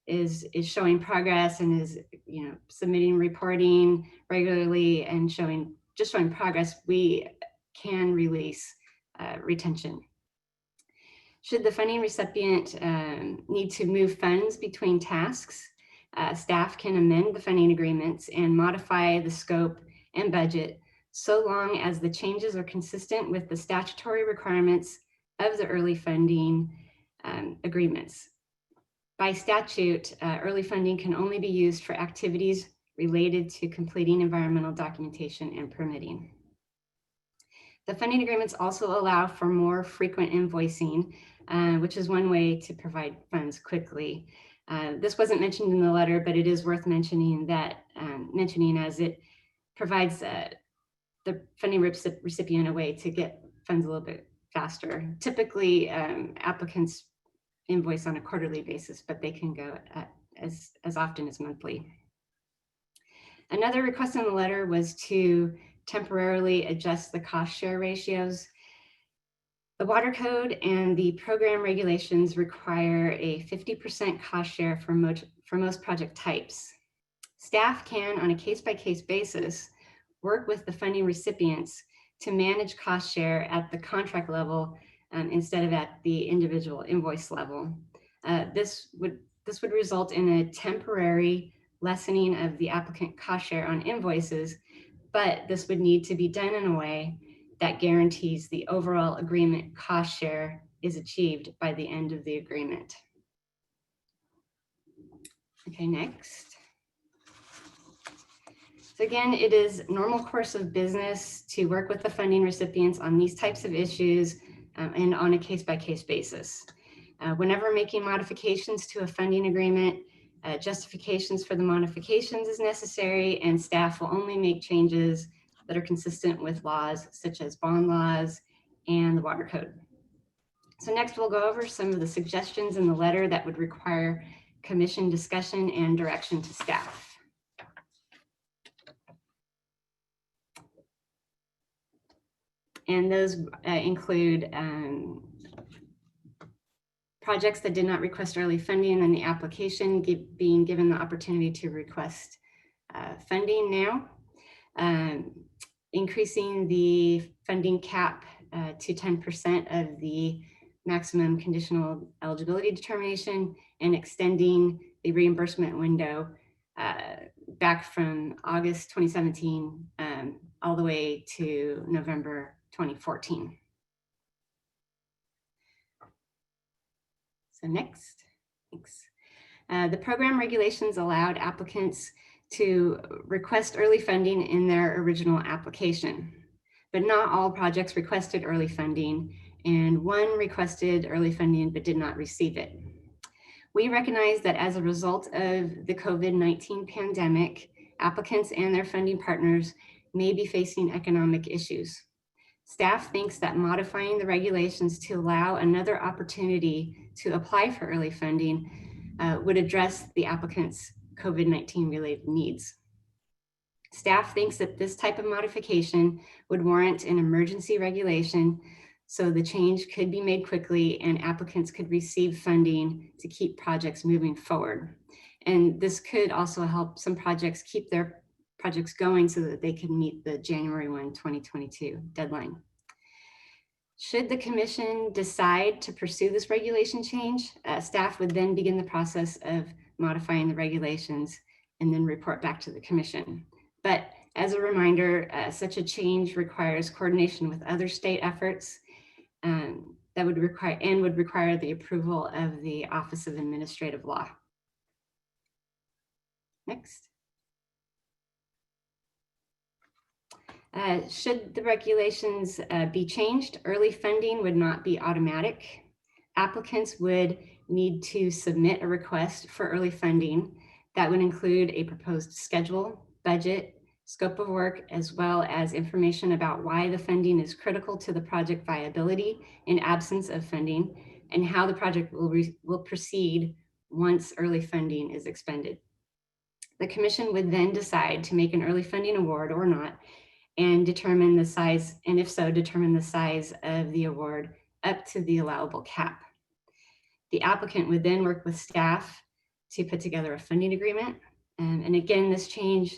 is showing progress and is submitting reporting regularly and just showing progress, we can release retention. Should the funding recipient need to move funds between tasks, staff can amend the funding agreements and modify the scope and budget so long as the changes are consistent with the statutory requirements of the early funding agreements. By statute, early funding can only be used for activities related to completing environmental documentation and permitting. The funding agreements also allow for more frequent invoicing, which is one way to provide funds quickly. This wasn't mentioned in the letter, but it is worth mentioning as it provides the funding recipient a way to get funds a little bit faster. Typically, applicants invoice on a quarterly basis, but they can go as often as monthly. Another request in the letter was to temporarily adjust the cost share ratios. The water code and the program regulations require a 50% cost share for most project types. Staff can, on a case-by-case basis, work with the funding recipients to manage cost share at the contract level instead of at the individual invoice level. This would result in a temporary lessening of the applicant cost share on invoices, but this would need to be done in a way that guarantees the overall agreement cost share is achieved by the end of the agreement. Okay, next. So again, it is normal course of business to work with the funding recipients on these types of issues and on a case-by-case basis. Whenever making modifications to a funding agreement, justifications for the modifications is necessary, and staff will only make changes that are consistent with laws such as bond laws and the water code. So next we'll go over some of the suggestions in the letter that would require commission discussion and direction to staff. And those include projects that did not request early funding and the application being given the opportunity to request funding now, increasing the funding cap to 10% of the maximum conditional eligibility determination, and extending the reimbursement window back from August 2017 all the way to November 2014. So next, thanks. The program regulations allowed applicants to request early funding in their original application, but not all projects requested early funding, and one requested early funding but did not receive it. We recognize that as a result of the COVID-19 pandemic, applicants and their funding partners may be facing economic issues. Staff thinks that modifying the regulations to allow another opportunity to apply for early funding would address the applicant's COVID-19 related needs. Staff thinks that this type of modification would warrant an emergency regulation so the change could be made quickly and applicants could receive funding to keep projects moving forward. And this could also help some projects keep their projects going so that they can meet the January 1, 2022 deadline. Should the commission decide to pursue this regulation change, staff would then begin the process of modifying the regulations and then report back to the commission. But as a reminder, such a change requires coordination with other state efforts that would require the approval of the Office of Administrative Law. Next. Should the regulations be changed, early funding would not be automatic. Applicants would need to submit a request for early funding that would include a proposed schedule, budget, scope of work, as well as information about why the funding is critical to the project viability in absence of funding, and how the project will proceed once early funding is expended. The commission would then decide to make an early funding award or not, and determine the size, and if so, determine the size of the award up to the allowable cap. The applicant would then work with staff to put together a funding agreement. And again, this change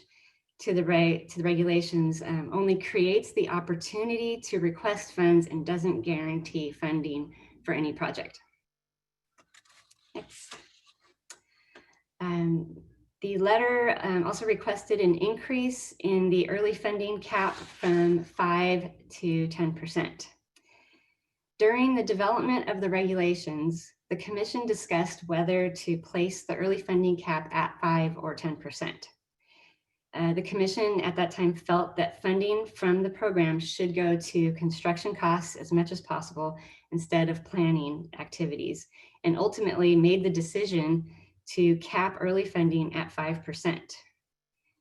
to the regulations only creates the opportunity to request funds and doesn't guarantee funding for any project. Next. The letter also requested an increase in the early funding cap from 5 to 10%. During the development of the regulations, the commission discussed whether to place the early funding cap at 5 or 10%. The commission at that time felt that funding from the program should go to construction costs as much as possible instead of planning activities, and ultimately made the decision to cap early funding at 5%.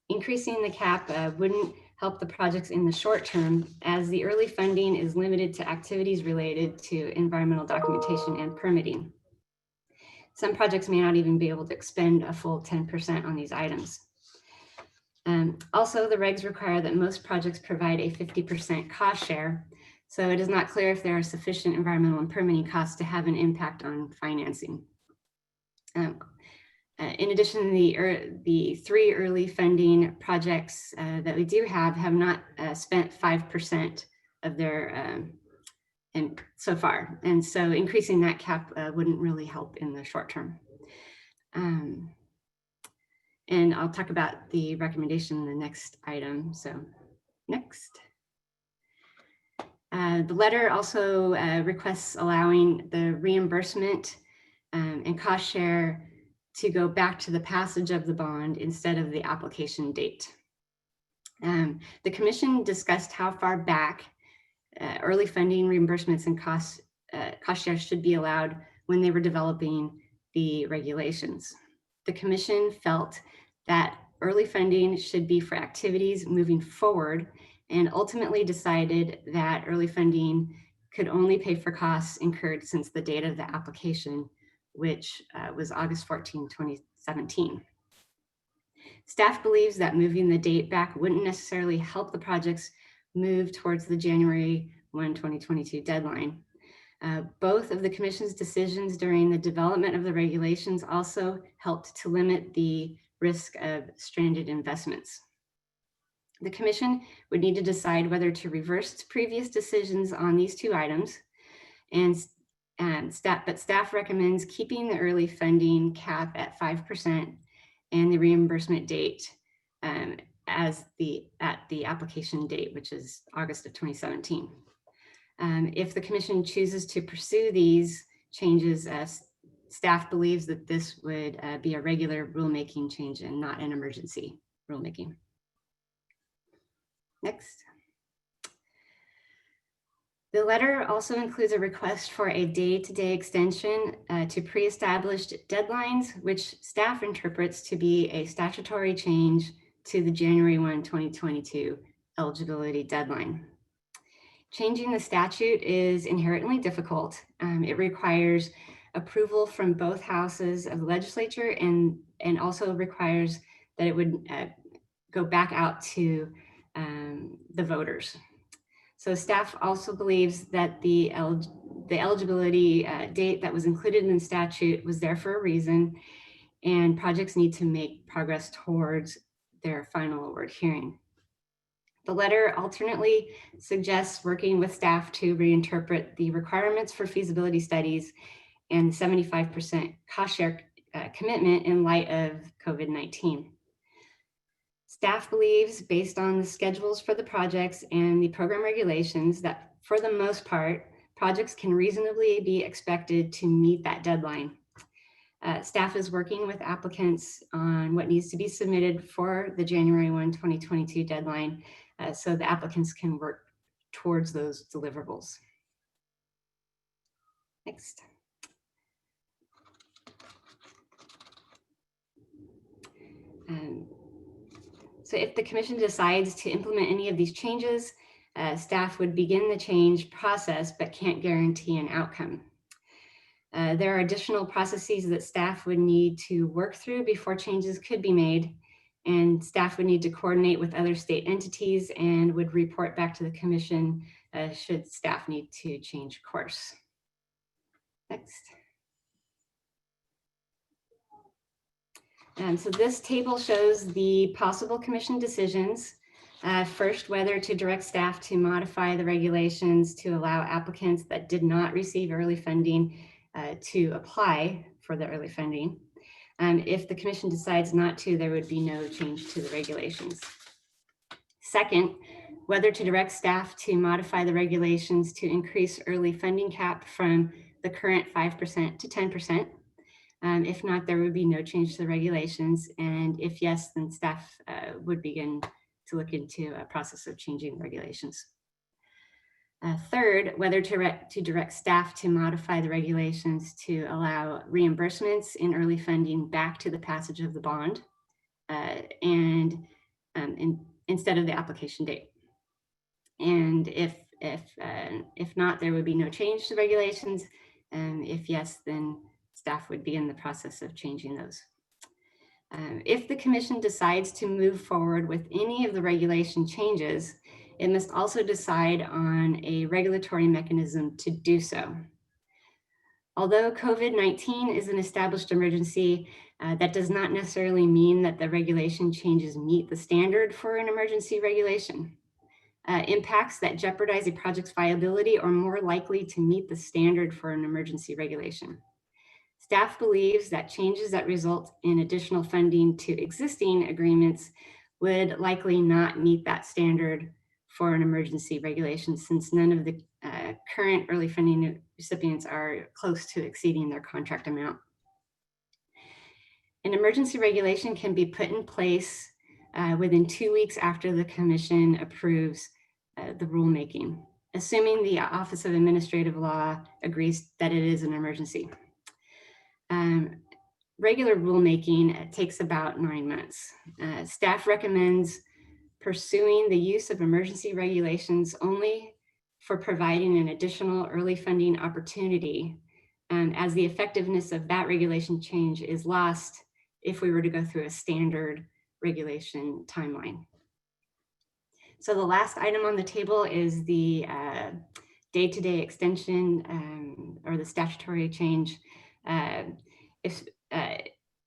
Increasing the cap wouldn't help the projects in the short term, as the early funding is limited to activities related to environmental documentation and permitting. Some projects may not even be able to expend a full 10% on these items. Also, the regs require that most projects provide a 50% cost share, so it is not clear if there are sufficient environmental and permitting costs to have an impact on financing. In addition, the 3 early funding projects that we do have not spent 5% of their and so far. And so increasing that cap wouldn't really help in the short term. And I'll talk about the recommendation in the next item. So next. The letter also requests allowing the reimbursement and cost share to go back to the passage of the bond instead of the application date. The commission discussed how far back early funding reimbursements and cost share should be allowed when they were developing the regulations. The commission felt that early funding should be for activities moving forward, and ultimately decided that early funding could only pay for costs incurred since the date of the application, which was August 14, 2017. Staff believes that moving the date back wouldn't necessarily help the projects move towards the January 1, 2022 deadline. Both of the commission's decisions during the development of the regulations also helped to limit the risk of stranded investments. The commission would need to decide whether to reverse its previous decisions on these 2 items and But staff recommends keeping the early funding cap at 5% and the reimbursement date at the application date, which is August of 2017. If the commission chooses to pursue these changes, staff believes that this would be a regular rulemaking change and not an emergency rulemaking. Next. The letter also includes a request for a day-to-day extension to pre-established deadlines, which staff interprets to be a statutory change to the January 1, 2022 eligibility deadline. Changing the statute is inherently difficult. It requires approval from both houses of the legislature and also requires that it would go back out to the voters. So staff also believes that the eligibility date that was included in the statute was there for a reason, and projects need to make progress towards their final award hearing. The letter alternately suggests working with staff to reinterpret the requirements for feasibility studies and 75% cost share commitment in light of COVID-19. Staff believes, based on the schedules for the projects and the program regulations, that for the most part, projects can reasonably be expected to meet that deadline. Staff is working with applicants on what needs to be submitted for the January 1, 2022 deadline, so the applicants can work towards those deliverables. Next. So if the commission decides to implement any of these changes, staff would begin the change process, but can't guarantee an outcome. There are additional processes that staff would need to work through before changes could be made, and staff would need to coordinate with other state entities and would report back to the commission should staff need to change course. Next. So this table shows the possible commission decisions. First, whether to direct staff to modify the regulations to allow applicants that did not receive early funding to apply for the early funding. If the commission decides not to, there would be no change to the regulations. Second, whether to direct staff to modify the regulations to increase early funding cap from the current 5% to 10%. If not, there would be no change to the regulations. And if yes, then staff would begin to look into a process of changing the regulations. Third, whether to direct staff to modify the regulations to allow reimbursements in early funding back to the passage of the bond instead of the application date. And if not, there would be no change to regulations. And if yes, then staff would begin the process of changing those. If the commission decides to move forward with any of the regulation changes, it must also decide on a regulatory mechanism to do so. Although COVID-19 is an established emergency, that does not necessarily mean that the regulation changes meet the standard for an emergency regulation. Impacts that jeopardize a project's viability are more likely to meet the standard for an emergency regulation. Staff believes that changes that result in additional funding to existing agreements would likely not meet that standard for an emergency regulation, since none of the current early funding recipients are close to exceeding their contract amount. An emergency regulation can be put in place within 2 weeks after the commission approves the rulemaking, assuming the Office of Administrative Law agrees that it is an emergency. Regular rulemaking takes about 9 months. Staff recommends pursuing the use of emergency regulations only for providing an additional early funding opportunity, as the effectiveness of that regulation change is lost if we were to go through a standard regulation timeline. So the last item on the table is the day-to-day extension or the statutory change.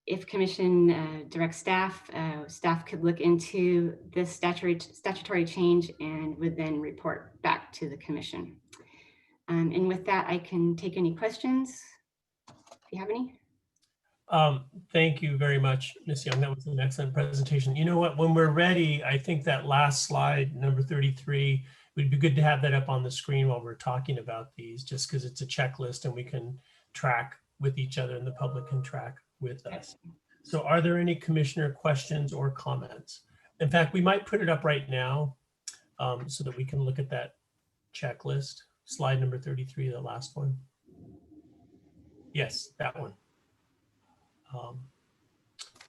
If commission directs staff, staff could look into this statutory change and would then report back to the commission. And with that, I can take any questions if you have any. Thank you very much, Ms. Young. That was an excellent presentation. You know what, when we're ready, I think that last slide, number 33, would be good to have that up on the screen while we're talking about these, just because it's a checklist and we can track with each other and the public can track with us. So are there any commissioner questions or comments? In fact, we might put it up right now so that we can look at that checklist. Slide number 33, the last one. Yes, that one.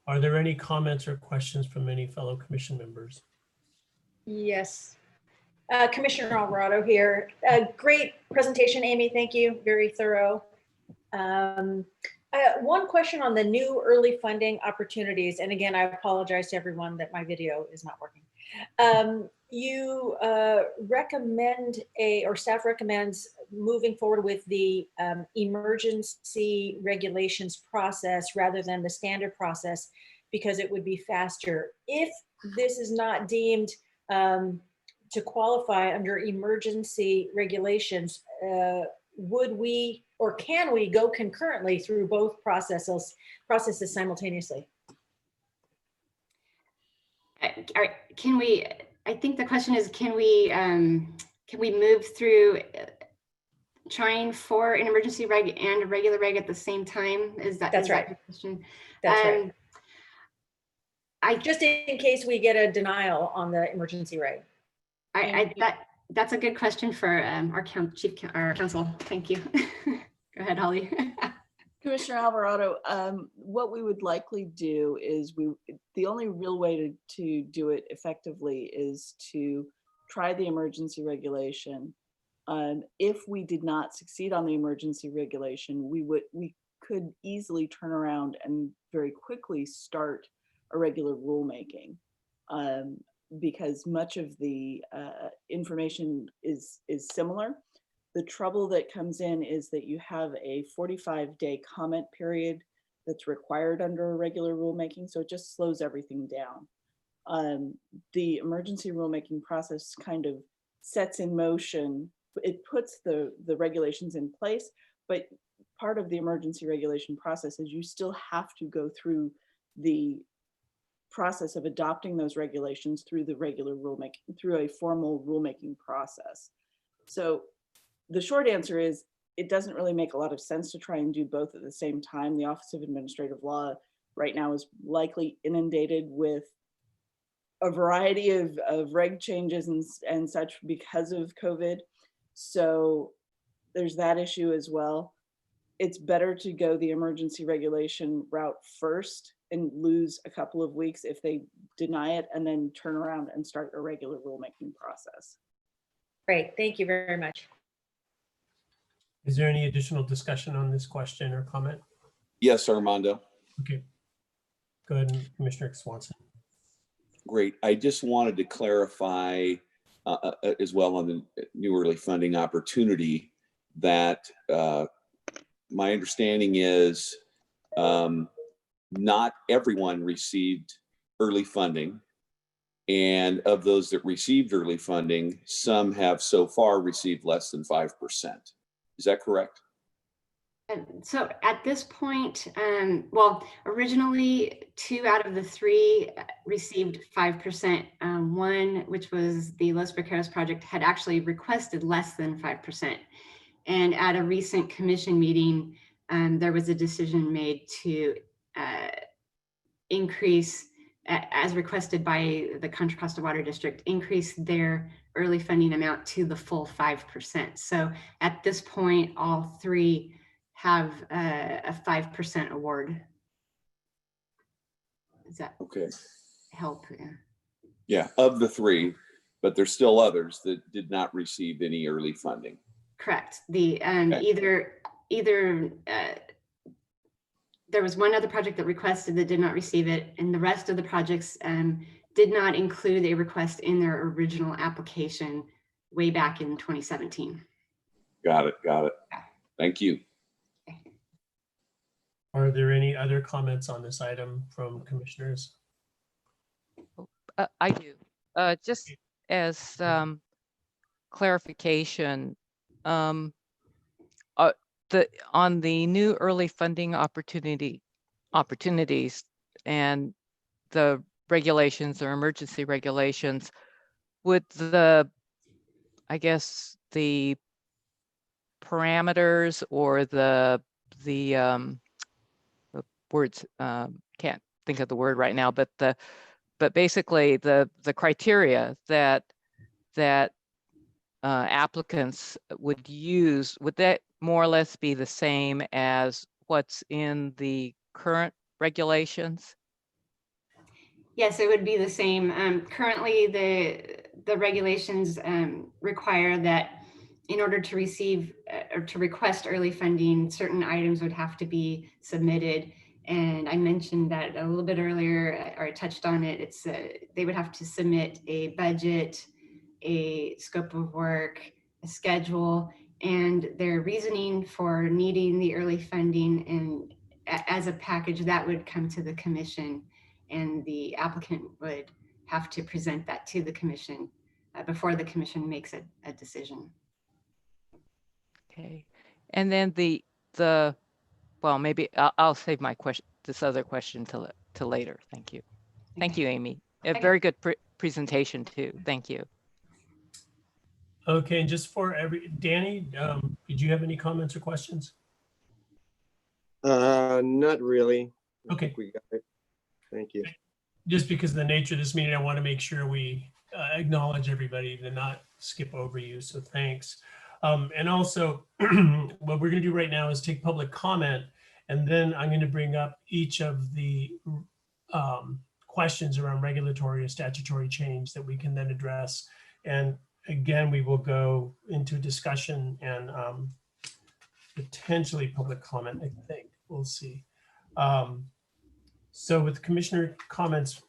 Are there any comments or questions from any fellow commission members? Yes. Commissioner Alvarado here. Great presentation, Amy. Thank you. Very thorough. One question on the new early funding opportunities. And again, I apologize to everyone that my video is not working. You recommend or staff recommends moving forward with the emergency regulations process rather than the standard process because it would be faster. If this is not deemed to qualify under emergency regulations, would we or can we go concurrently through both processes simultaneously? Can we? I think the question is, can we move through trying for an emergency reg and a regular reg at the same time? That's right. The question? That's right. Just in case we get a denial on the emergency reg. That's a good question for our council. Thank you. Go ahead, Holly. Commissioner Alvarado, what we would likely do is the only real way to do it effectively is to try the emergency regulation. If we did not succeed on the emergency regulation, we could easily turn around and very quickly start a regular rulemaking. Because much of the information is similar. The trouble that comes in is that you have a 45-day comment period that's required under a regular rulemaking, so it just slows everything down. The emergency rulemaking process kind of sets in motion, it puts the regulations in place, but part of the emergency regulation process is you still have to go through the process of adopting those regulations through the regular rulemaking, through a formal rulemaking process. So the short answer is it doesn't really make a lot of sense to try and do both at the same time. The Office of Administrative Law right now is likely inundated with a variety of reg changes and such because of COVID. So there's that issue as well. It's better to go the emergency regulation route first and lose a couple of weeks if they deny it, and then turn around and start a regular rulemaking process. Great, thank you very much. Is there any additional discussion on this question or comment? Yes, Armando. Okay, go ahead, Commissioner Swanson. Great. I just wanted to clarify as well on the new early funding opportunity that my understanding is not everyone received early funding. And of those that received early funding, some have so far received less than 5%. Is that correct? So at this point, well, originally 2 out of the 3 received 5%. One, which was the Los Vaqueros project, had actually requested less than 5%. And at a recent commission meeting, there was a decision made to increase, as requested by the Contra Costa Water District, increase their early funding amount to the full 5%. So at this point, all 3 have a 5% award. Does that okay help? Yeah, of the 3, but there's still others that did not receive any early funding. Correct. The either there was one other project that requested that did not receive it, and the rest of the projects did not include a request in their original application way back in 2017. Got it. Thank you. Are there any other comments on this item from commissioners? I do. Just as clarification, on the new early funding opportunities and the regulations or emergency regulations, would I guess the parameters or the words, can't think of the word right now, but basically the criteria that applicants would use, would that more or less be the same as what's in the current regulations? Yes, it would be the same. Currently, the regulations require that in order to receive or to request early funding, certain items would have to be submitted. And I mentioned that a little bit earlier, or I touched on it. It's they would have to submit a budget, a scope of work, a schedule, and their reasoning for needing the early funding. And as a package, that would come to the commission, and the applicant would have to present that to the commission before the commission makes a decision. Okay, and then the well, maybe I'll save my question, this other question to later. Thank you. Thank you, Amy. A very good presentation too. Thank you. Okay, and just for Danny, did you have any comments or questions? Not really. I Okay. think we got it. Thank you. Just because of the nature of this meeting, I want to make sure we acknowledge everybody to not skip over you. So thanks. And also, what we're going to do right now is take public comment, and then I'm going to bring up each of the questions around regulatory or statutory change that we can then address. And again, we will go into discussion and potentially public comment, I think. We'll see. So with commissioner comments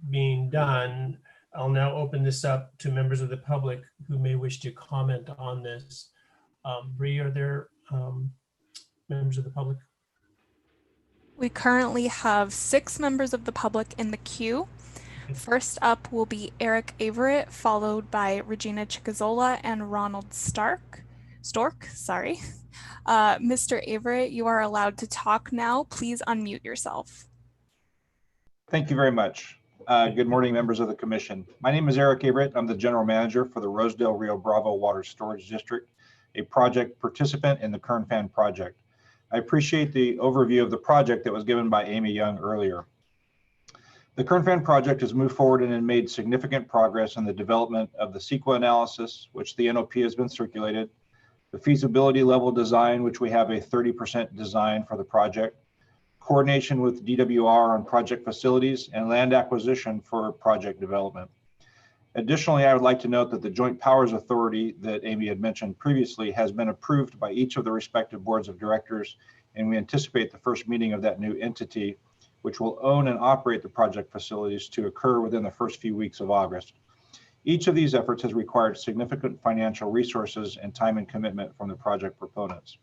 being done, I'll now open this up to members of the public who may wish to comment on this. Bree, are there members of the public? We currently have 6 members of the public in the queue. First up will be Eric Averett, followed by Regina Chicazola and Ronald Stork, sorry. Mr. Averett, you are allowed to talk now. Please unmute yourself. Thank you very much. Good morning, members of the commission. My name is Eric Averett. I'm the general manager for the Rosedale Rio Bravo Water Storage District, a project participant in the Kern Fan project. I appreciate the overview of the project that was given by Amy Young earlier. The Kern Fan project has moved forward and made significant progress in the development of the CEQA analysis, which the NOP has been circulated, the feasibility level design, which we have a 30% design for the project, coordination with DWR on project facilities, and land acquisition for project development. Additionally, I would like to note that the Joint Powers Authority that Amy had mentioned previously has been approved by each of the respective boards of directors, and we anticipate the first meeting of that new entity, which will own and operate the project facilities, to occur within the first few weeks of August. Each of these efforts has required significant financial resources and time and commitment from the project proponents.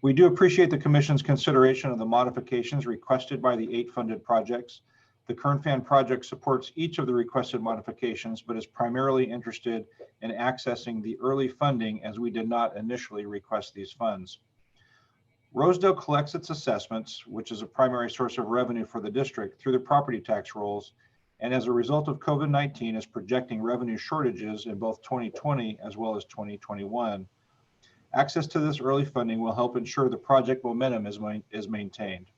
We do appreciate the Commission's consideration of the modifications requested by the 8 funded projects. The Kern Fan project supports each of the requested modifications, but is primarily interested in accessing the early funding, as we did not initially request these funds. Rosedale collects its assessments, which is a primary source of revenue for the district, through the property tax rolls, and as a result of COVID-19 is projecting revenue shortages in both 2020 as well as 2021. Access to this early funding will help ensure the project momentum is maintained.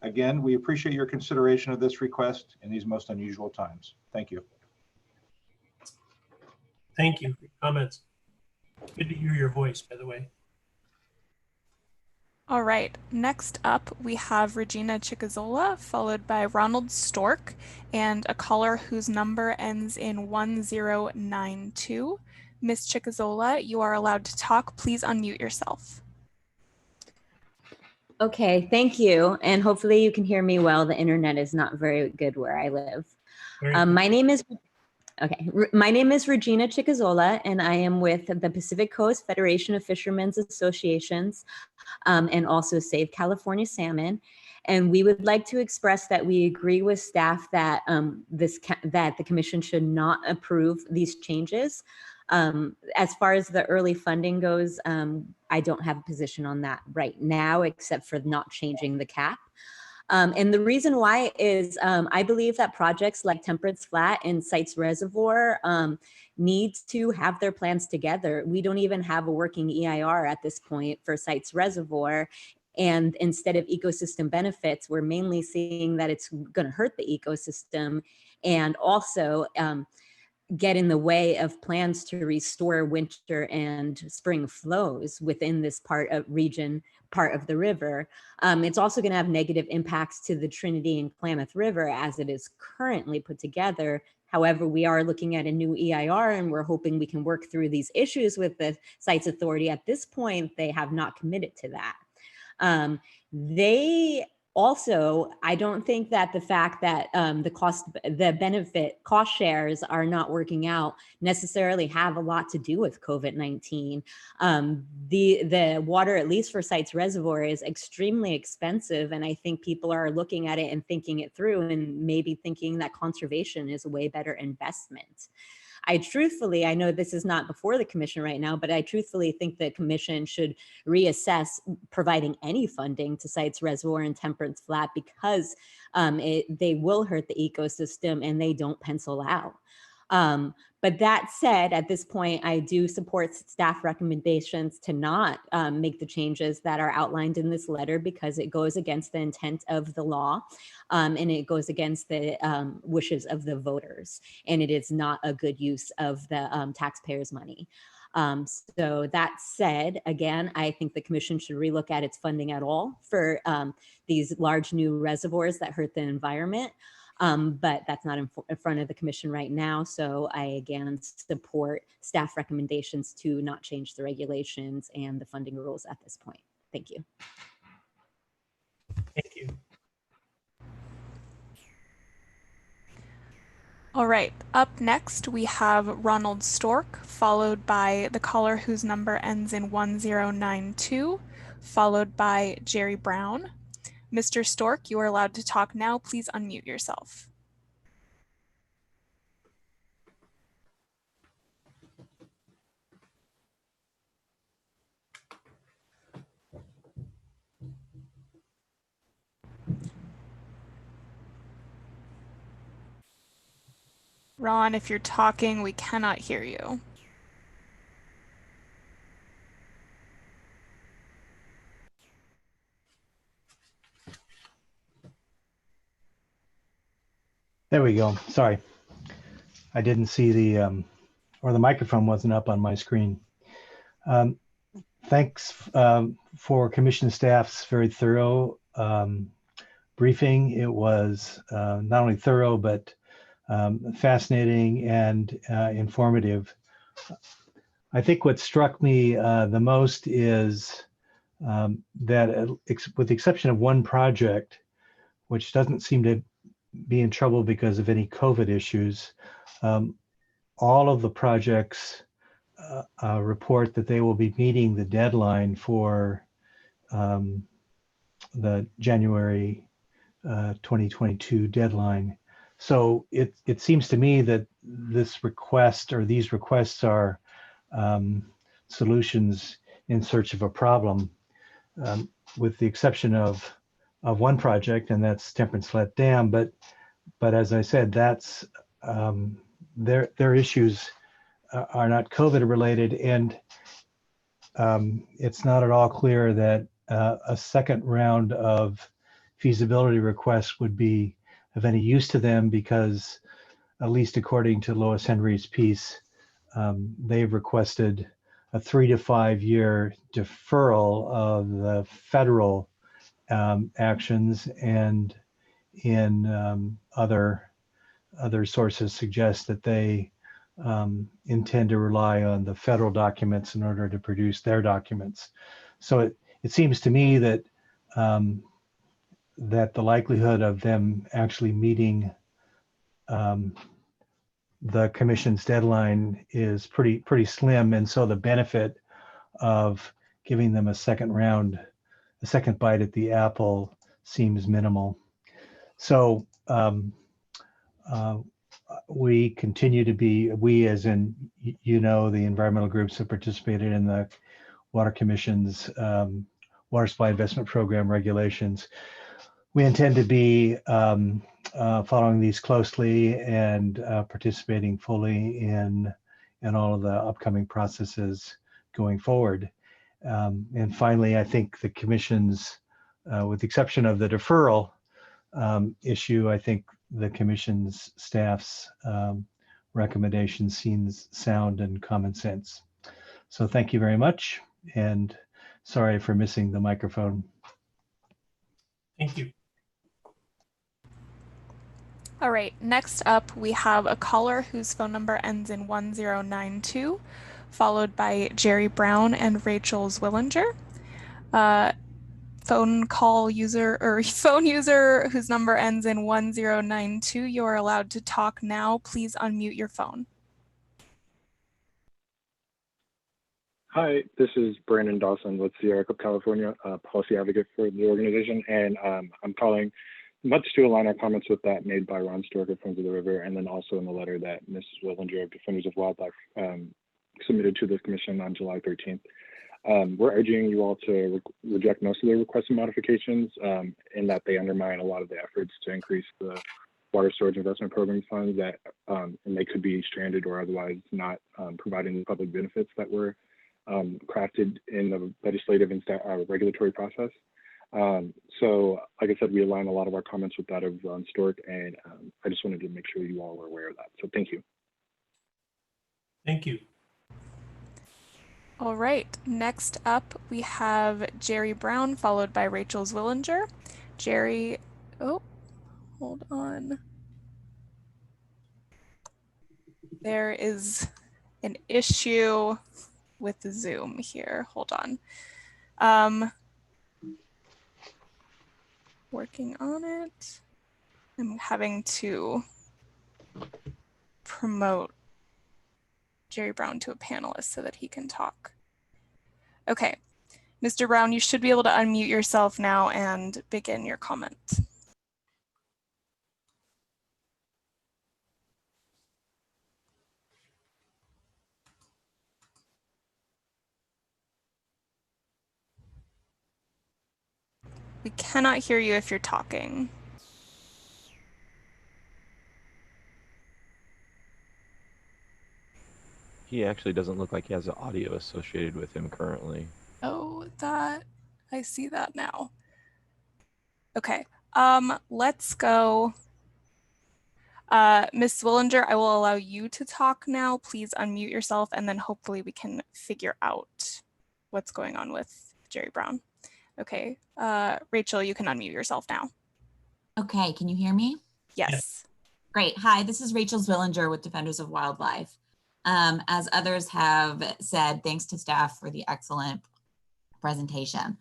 Again, we appreciate your consideration of this request in these most unusual times. Thank you. Thank you for your comments. Good to hear your voice, by the way. All right, next up we have Regina Chicazola, followed by Ronald Stork, and a caller whose number ends in 1092. Ms. Chicazola, you are allowed to talk. Please unmute yourself. Okay, thank you. And hopefully you can hear me well. The internet is not very good where I live. My name is Regina Chicazola, and I am with the Pacific Coast Federation of Fishermen's Associations and also Save California Salmon. And we would like to express that we agree with staff that that the commission should not approve these changes. As far as the early funding goes, I don't have a position on that right now, except for not changing the cap. And the reason why is I believe that projects like Temperance Flat and Sites Reservoir need to have their plans together. We don't even have a working EIR at this point for Sites Reservoir. And instead of ecosystem benefits, we're mainly seeing that it's going to hurt the ecosystem and also get in the way of plans to restore winter and spring flows within this part of the river. It's also going to have negative impacts to the Trinity and Klamath River as it is currently put together. However, we are looking at a new EIR and we're hoping we can work through these issues with the Sites Authority. At this point, they have not committed to that. They also, I don't think that the fact that the benefit cost shares are not working out necessarily have a lot to do with COVID-19. The water, at least for Sites Reservoir, is extremely expensive. And I think people are looking at it and thinking it through and maybe thinking that conservation is a way better investment. I know this is not before the commission right now, but I truthfully think the commission should reassess providing any funding to Sites Reservoir and Temperance Flat because they will hurt the ecosystem and they don't pencil out. But that said, at this point, I do support staff recommendations to not make the changes that are outlined in this letter because it goes against the intent of the law and it goes against the wishes of the voters. And it is not a good use of the taxpayers' money. So that said, again, I think the commission should relook at its funding at all for these large new reservoirs that hurt the environment. But that's not in front of the commission right now. So I, again, support staff recommendations to not change the regulations and the funding rules at this point. Thank you. Thank you. All right, up next we have Ronald Stork, followed by the caller whose number ends in 1092, followed by Jerry Brown. Mr. Stork, you are allowed to talk now. Please unmute yourself. Ron, if you're talking, we cannot hear you. There we go. Sorry. I didn't see the, or the microphone wasn't up on my screen. Thanks for commission staff's very thorough briefing. It was not only thorough, but fascinating and informative. I think what struck me the most is that with the exception of one project, which doesn't seem to be in trouble because of any COVID issues, all of the projects report that they will be meeting the deadline for the January 2022 deadline. So it seems to me that this request or these requests are solutions in search of a problem, with the exception of one project, and that's Temperance Flat Dam. But as I said, that's their issues are not COVID related, and it's not at all clear that a second round of feasibility requests would be of any use to them, because at least according to Lois Henry's piece, they've requested a 3 to 5 year deferral of the federal actions, and in other sources suggest that they intend to rely on the federal documents in order to produce their documents. So it seems to me that that the likelihood of them actually meeting the commission's deadline is pretty slim, and so the benefit of giving them a second bite at the apple seems minimal. So we continue to be, we as in, you know, the environmental groups have participated in the Water Commission's water supply investment program regulations. We intend to be following these closely and participating fully in all of the upcoming processes going forward. And finally, I think the commission's, with the exception of the deferral issue, I think the commission's staff's recommendation seems sound and common sense. So thank you very much. And sorry for missing the microphone. Thank you. All right, next up we have a caller whose phone number ends in 1092, followed by Jerry Brown and Rachel Zwillinger. Phone user whose number ends in 1092, you are allowed to talk now. Please unmute your phone. Hi, this is Brandon Dawson with Sierra Club, California, policy advocate for the organization, and I'm calling much to align our comments with that made by Ron Stork of Friends of the River, and then also in the letter that Mrs. Willinger of Defenders of Wildlife submitted to the Commission on July 13th. We're urging you all to reject most of the requested modifications in that they undermine a lot of the efforts to increase the water storage investment program funds that and they could be stranded or otherwise not providing the public benefits that were crafted in the legislative and regulatory process. So like I said, we align a lot of our comments with that of Ron Stork, and I just wanted to make sure you all were aware of that. So thank you. Thank you. All right, next up we have Jerry Brown, followed by Rachel Zwillinger. Jerry, oh, hold on. There is an issue with the Zoom here, hold on. Working on it. I'm having to promote Jerry Brown to a panelist so that he can talk. Okay, Mr. Brown, you should be able to unmute yourself now and begin your comment. We cannot hear you if you're talking. He actually doesn't look like he has audio associated with him currently. Oh, I see that now. Okay, let's go. Ms. Swillinger, I will allow you to talk now. Please unmute yourself, and then hopefully we can figure out what's going on with Jerry Brown. Okay, Rachel, you can unmute yourself now. Okay, can you hear me? Yes. Great. Hi, this is Rachel Zwillinger with Defenders of Wildlife. As others have said, thanks to staff for the excellent presentation.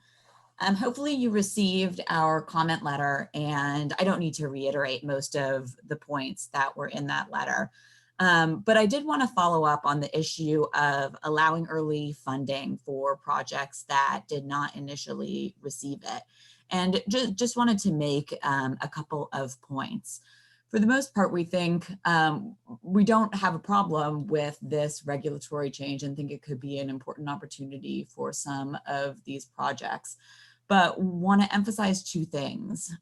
Hopefully you received our comment letter, and I don't need to reiterate most of the points that were in that letter. But I did want to follow up on the issue of allowing early funding for projects that did not initially receive it. And just wanted to make a couple of points. For the most part, we think we don't have a problem with this regulatory change and think it could be an important opportunity for some of these projects, but want to emphasize two things.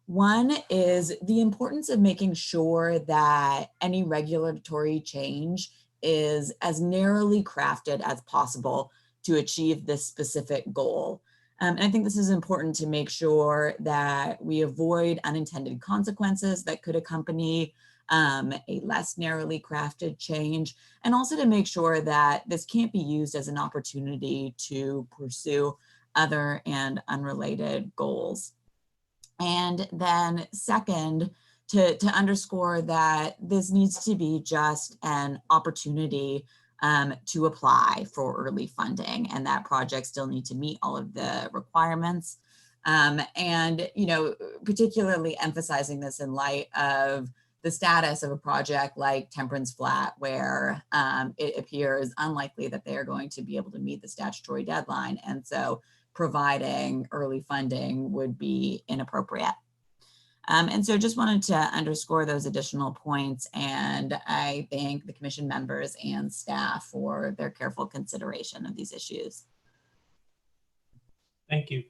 One is the importance of making sure that any regulatory change is as narrowly crafted as possible to achieve this specific goal. And I think this is important to make sure that we avoid unintended consequences that could accompany a less narrowly crafted change, and also to make sure that this can't be used as an opportunity to pursue other and unrelated goals. And then second, to underscore that this needs to be just an opportunity to apply for early funding, and that projects still need to meet all of the requirements. And, you know, particularly emphasizing this in light of the status of a project like Temperance Flat, where it appears unlikely that they are going to be able to meet the statutory deadline. And so providing early funding would be inappropriate. And so just wanted to underscore those additional points, and I thank the commission members and staff for their careful consideration of these issues. Thank you.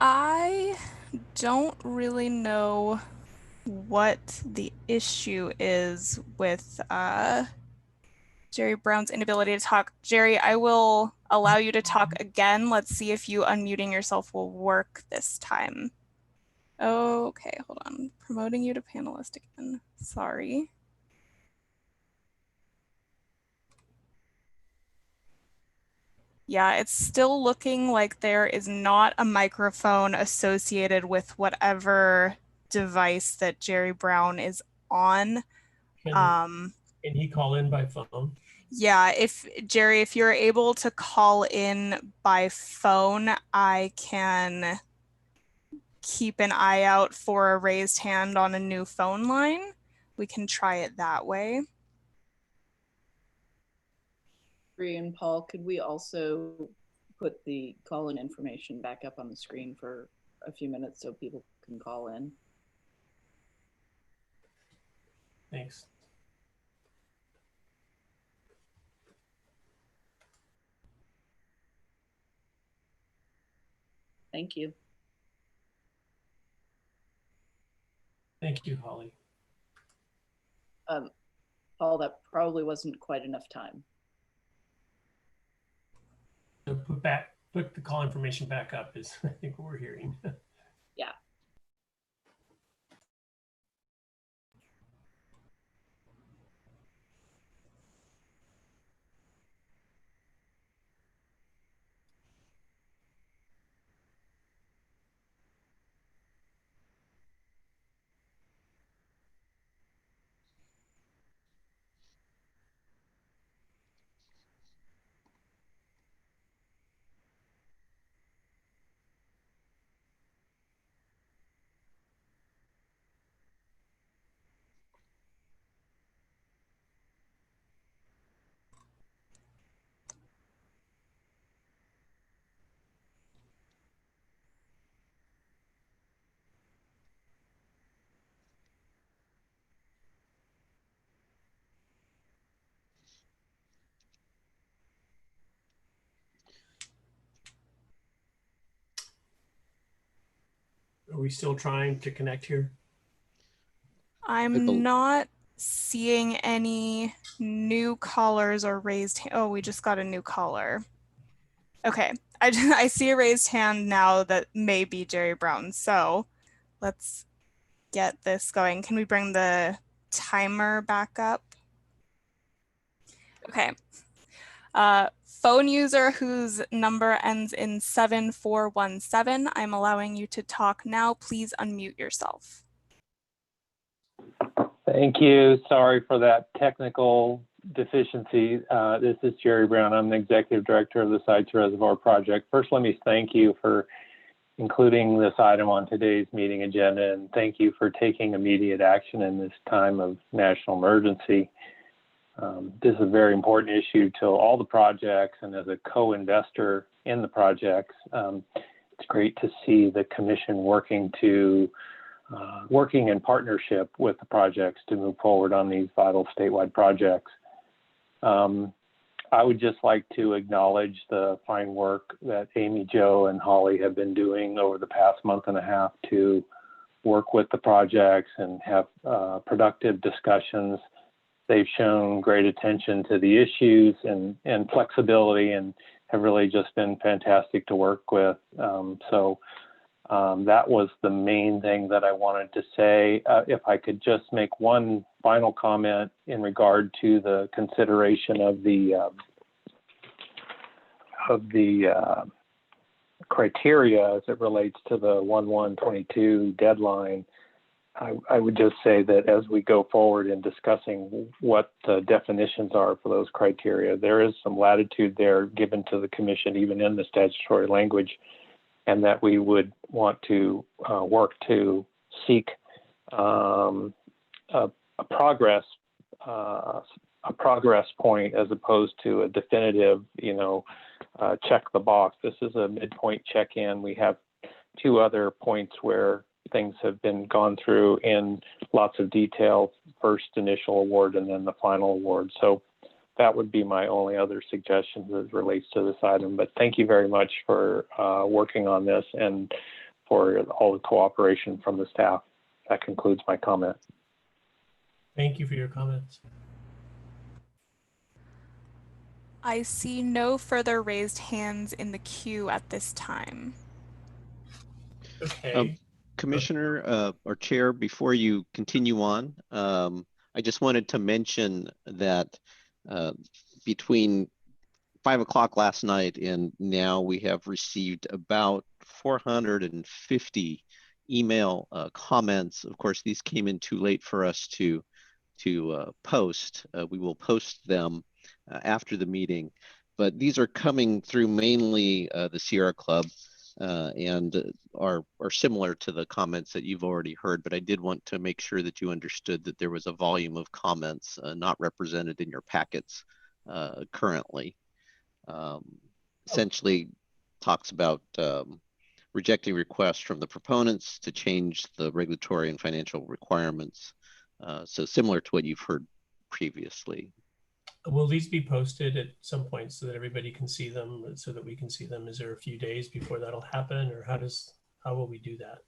I don't really know what the issue is with Jerry Brown's inability to talk. Jerry, I will allow you to talk again. Let's see if you unmuting yourself will work this time. Okay, hold on. Promoting you to panelist again. Sorry. Yeah, it's still looking like there is not a microphone associated with whatever device that Jerry Brown is on. Can he call in by phone? Yeah, Jerry, if you're able to call in by phone, I can keep an eye out for a raised hand on a new phone line. We can try it that way. Bree and Paul, could we also put the call-in information back up on the screen for a few minutes so people can call in? Thanks. Thank you. Thank you, Holly. Paul, that probably wasn't quite enough time. So put the call information back up is I think what we're hearing. Yeah. Are we still trying to connect here? I'm not seeing any new callers or raised hand. Oh, we just got a new caller. Okay, I see a raised hand now that may be Jerry Brown. So let's get this going. Can we bring the timer back up? Okay. Phone user whose number ends in 7417. I'm allowing you to talk now. Please unmute yourself. Thank you. Sorry for that technical deficiency. This is Jerry Brown. I'm the Executive Director of the Sites Reservoir Project. First, let me thank you for including this item on today's meeting agenda, and thank you for taking immediate action in this time of national emergency. This is a very important issue to all the projects, and as a co-investor in the projects, it's great to see the Commission working in partnership with the projects to move forward on these vital statewide projects. I would just like to acknowledge the fine work that Amy, Joe, and Holly have been doing over the past month and a half to work with the projects and have productive discussions. They've shown great attention to the issues and flexibility, and have really just been fantastic to work with. That was the main thing that I wanted to say. If I could just make one final comment in regard to the consideration of the criteria as it relates to the 1/1/22 deadline. I would just say that as we go forward in discussing what the definitions are for those criteria, there is some latitude there given to the Commission, even in the statutory language, and that we would want to work to seek a progress a progress point as opposed to a definitive, check the box. This is a midpoint check-in. We have 2 other points where things have been gone through in lots of detail, first initial award and then the final award. So that would be my only other suggestions as relates to this item. But thank you very much for working on this and for all the cooperation from the staff. That concludes my comment. Thank you for your comments. I see no further raised hands in the queue at this time. Okay. Commissioner or Chair, before you continue on, I just wanted to mention that between 5 o'clock last night and now we have received about 450 email comments. Of course, these came in too late for us to post. We will post them after the meeting, but these are coming through mainly the Sierra Club and are similar to the comments that you've already heard, but I did want to make sure that you understood that there was a volume of comments not represented in your packets currently. Essentially talks about rejecting requests from the proponents to change the regulatory and financial requirements. So similar to what you've heard previously. Will these be posted at some point so that everybody can see them, so that we can see them? Is there a few days before that'll happen, or how will we do that?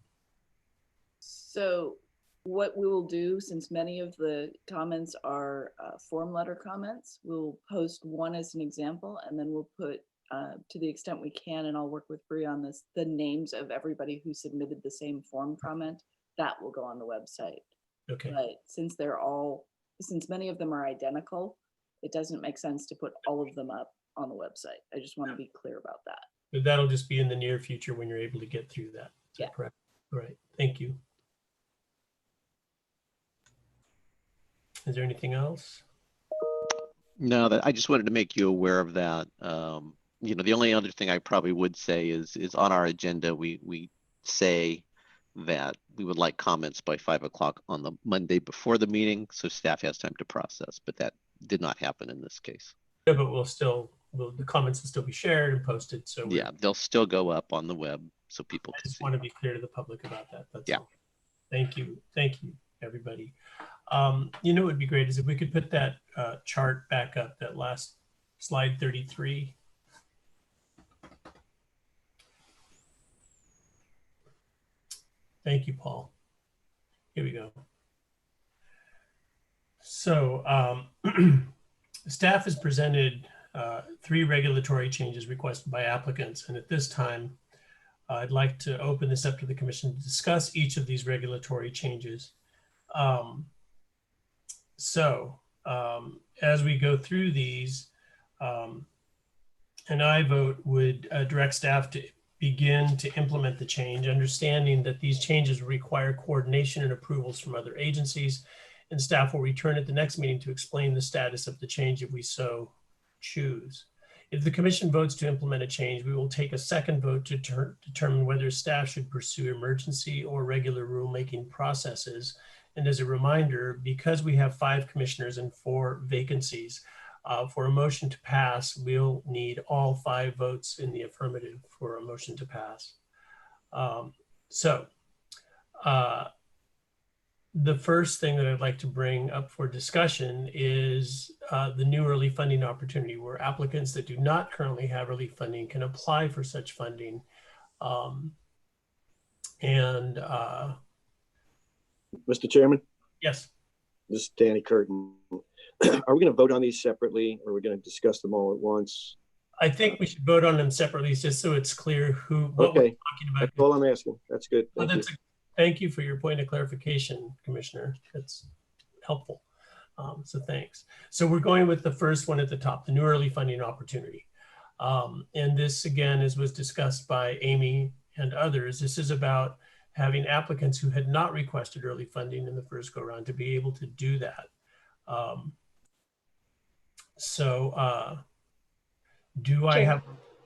So what we will do, since many of the comments are form letter comments, we'll post one as an example, and then we'll put, to the extent we can, and I'll work with Bree on this, the names of everybody who submitted the same form comment. That will go on the website. Okay. But since many of them are identical, it doesn't make sense to put all of them up on the website. I just want to be clear about that. But that'll just be in the near future when you're able to get through that. Is that correct? All right. Thank you. Is there anything else? No, I just wanted to make you aware of that. The only other thing I probably would say is on our agenda, we say that we would like comments by 5 o'clock on the Monday before the meeting, so staff has time to process, but that did not happen in this case. Yeah, but the comments will still be shared and posted. So yeah, they'll still go up on the web so people can see. I just want to be clear to the public about that. That's yeah. All. Thank you, everybody. What would be great is if we could put that chart back up, that last slide 33. Thank you, Paul. Here we go. So staff has presented 3 regulatory changes requested by applicants. And at this time, I'd like to open this up to the commission to discuss each of these regulatory changes. As we go through these, an I vote would direct staff to begin to implement the change, understanding that these changes require coordination and approvals from other agencies, and staff will return at the next meeting to explain the status of the change if we so choose. If the commission votes to implement a change, we will take a second vote to determine whether staff should pursue emergency or regular rulemaking processes. And as a reminder, because we have 5 commissioners and 4 vacancies, for a motion to pass, we'll need all 5 votes in the affirmative for a motion to pass. The first thing that I'd like to bring up for discussion is the new early funding opportunity, where applicants that do not currently have early funding can apply for such funding. Mr. Chairman? Yes. This is Danny Curtin. Are we going to vote on these separately, or are we going to discuss them all at once? I think we should vote on them separately, just so it's clear what we're talking about. That's all I'm asking. That's good. Thank you. Thank you for your point of clarification, Commissioner. That's helpful. So thanks. So we're going with the first one at the top, the new early funding opportunity. And this, again, as was discussed by Amy and others, this is about having applicants who had not requested early funding in the first go round to be able to do that. Go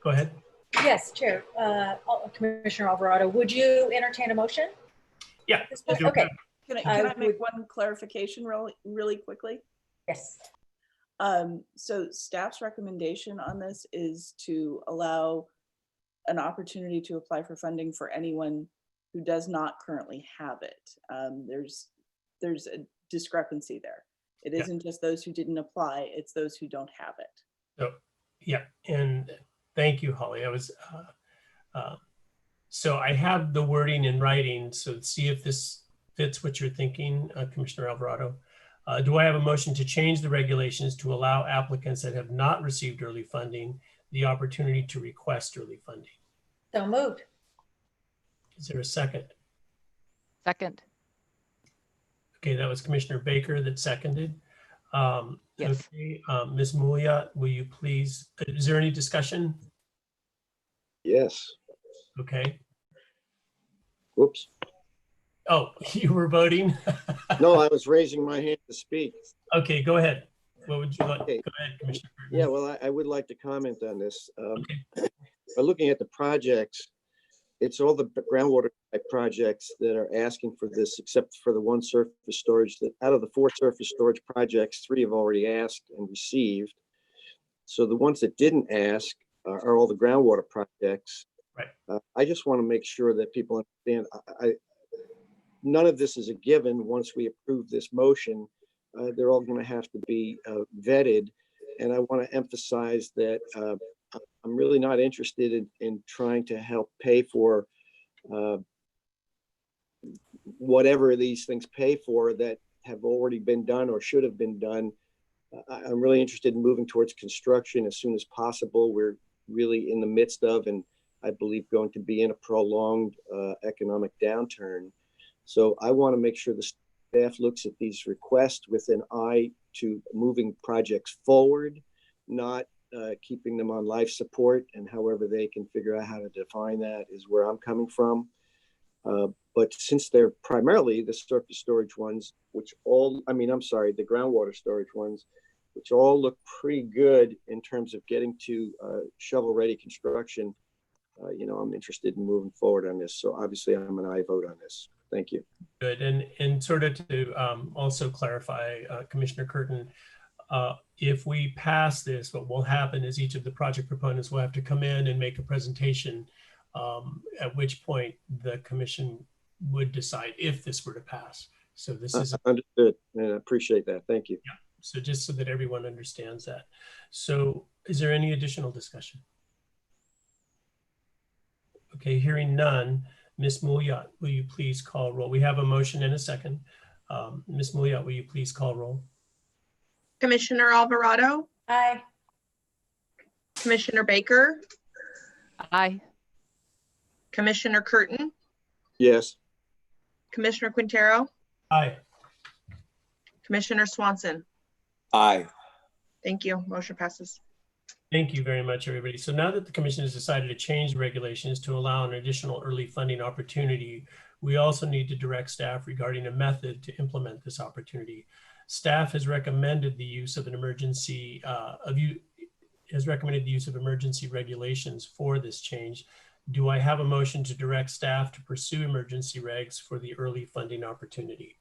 ahead. Yes, Chair. Commissioner Alvarado, would you entertain a motion? Yeah. Okay. Can I make one clarification really quickly? Yes. So staff's recommendation on this is to allow an opportunity to apply for funding for anyone who does not currently have it. There's a discrepancy there. It Yeah. isn't just those who didn't apply, it's those who don't have it. So, yeah, and thank you, Holly. So I have the wording in writing, so see if this fits what you're thinking, Commissioner Alvarado. Do I have a motion to change the regulations to allow applicants that have not received early funding the opportunity to request early funding? So moved. Is there a second? Second. Okay, that was Commissioner Baker that seconded. Yes. Okay, Ms. Mouliot, will you please, is there any discussion? Yes. Okay. Whoops. Oh, you were voting? No, I was raising my hand to speak. Okay, go ahead. What would you like? Okay. Go ahead, Commissioner. Yeah, well, I would like to comment on this. Okay. By looking at the projects, it's all the groundwater type projects that are asking for this, except for the one surface storage. That out of the 4 surface storage projects, 3 have already asked and received. So the ones that didn't ask are all the groundwater projects. Right. I just want to make sure that people understand. None of this is a given. Once we approve this motion, they're all going to have to be vetted. And I want to emphasize that I'm really not interested in trying to help pay for whatever these things pay for that have already been done or should have been done. I'm really interested in moving towards construction as soon as possible. We're really in the midst of, and I believe going to be in a prolonged economic downturn. So I want to make sure the staff looks at these requests with an eye to moving projects forward, not keeping them on life support, and however they can figure out how to define that is where I'm coming from. But since they're primarily the surface storage ones, which all, the groundwater storage ones, which all look pretty good in terms of getting to shovel-ready construction, I'm interested in moving forward on this. So obviously I'm an aye vote on this. Thank you. Good. And sort of to also clarify, Commissioner Curtin, if we pass this, what will happen is each of the project proponents will have to come in and make a presentation, at which point the commission would decide if this were to pass. So this is understood, and I appreciate that. Thank you. Yeah. So just so that everyone understands that. So is there any additional discussion? Okay, hearing none. Ms. Mouliot, will you please call roll? We have a motion and a second. Ms. Mouliot, will you please call roll? Commissioner Alvarado, Aye. Commissioner Baker, Aye. Commissioner Curtin, Yes. Commissioner Quintero, Aye. Commissioner Swanson. Aye. Thank you. Motion passes. Thank you very much, everybody. So now that the commission has decided to change regulations to allow an additional early funding opportunity, we also need to direct staff regarding a method to implement this opportunity. Staff has recommended the use of emergency regulations for this change. Do I have a motion to direct staff to pursue emergency regs for the early funding opportunity?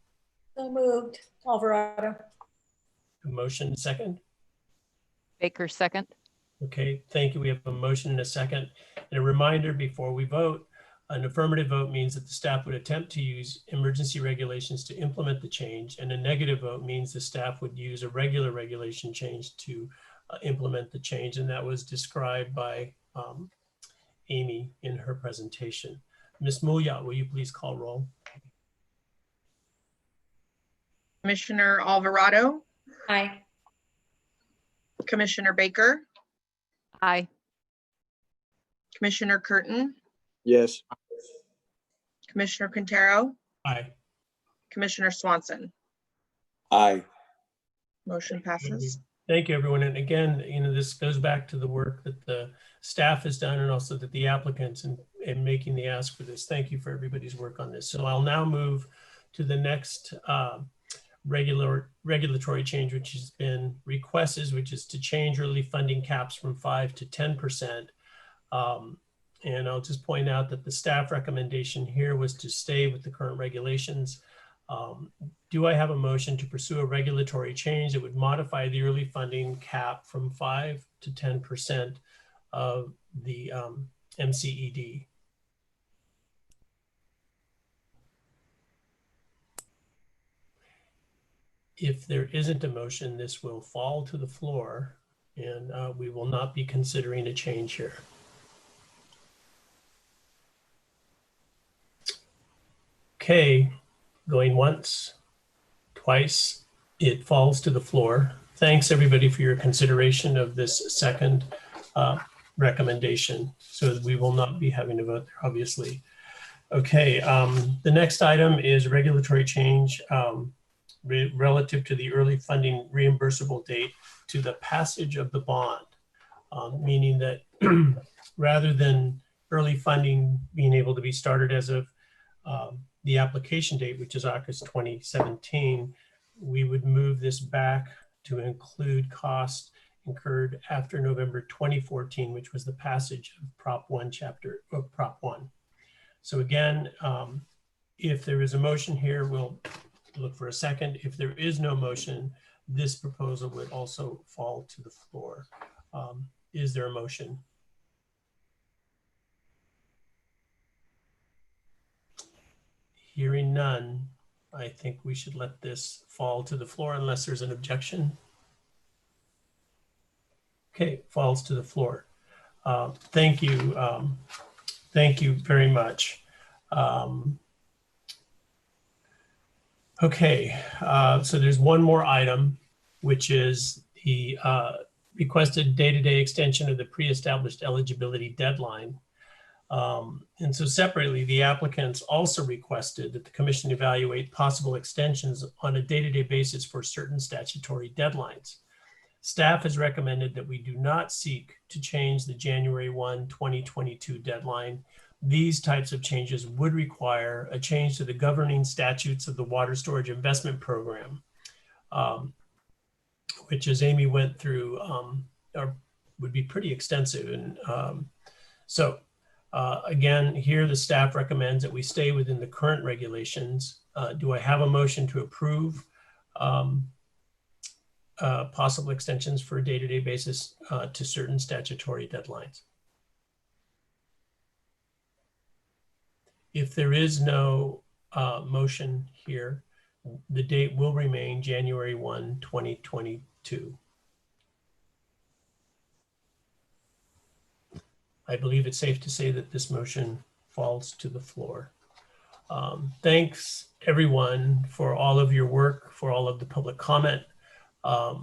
So moved. Alvarado. A motion second? Baker second. Okay, thank you. We have a motion and a second. And a reminder before we vote, an affirmative vote means that the staff would attempt to use emergency regulations to implement the change, and a negative vote means the staff would use a regular regulation change to implement the change. And that was described by Amy in her presentation. Ms. Mouliot, will you please call roll? Commissioner Alvarado, Aye. Commissioner Baker, Aye. Commissioner Curtin, Yes. Commissioner Quintero, Aye. Commissioner Swanson. Aye. Motion passes. Thank you, everyone. And again, this goes back to the work that the staff has done and also that the applicants in making the ask for this. Thank you for everybody's work on this. So I'll now move to the next regulatory change, which has been requested, which is to change early funding caps from 5 to 10%. And I'll just point out that the staff recommendation here was to stay with the current regulations. Do I have a motion to pursue a regulatory change that would modify the early funding cap from 5 to 10% of the MCED? If there isn't a motion, this will fall to the floor, and we will not be considering a change here. Okay, going once, twice, it falls to the floor. Thanks everybody for your consideration of this second recommendation. So we will not be having a vote there, obviously. Okay, the next item is regulatory change relative to the early funding reimbursable date to the passage of the bond, meaning that rather than early funding being able to be started as of the application date, which is August 2017, we would move this back to include costs incurred after November 2014, which was the passage of Prop 1 chapter of Prop 1. So again, if there is a motion here, we'll look for a second. If there is no motion, this proposal would also fall to the floor. Is there a motion? Hearing none, I think we should let this fall to the floor unless there's an objection. Okay, falls to the floor. Thank you. Thank you very much. Okay, so there's one more item, which is the requested day-to-day extension of the pre-established eligibility deadline. And so separately, the applicants also requested that the commission evaluate possible extensions on a day-to-day basis for certain statutory deadlines. Staff has recommended that we do not seek to change the January 1, 2022 deadline. These types of changes would require a change to the governing statutes of the Water Storage Investment Program, which, as Amy went through, would be pretty extensive. And again, here the staff recommends that we stay within the current regulations. Do I have a motion to approve possible extensions for a day-to-day basis to certain statutory deadlines? If there is no motion here, the date will remain January 1, 2022. I believe it's safe to say that this motion falls to the floor. Thanks everyone for all of your work, for all of the public comment. I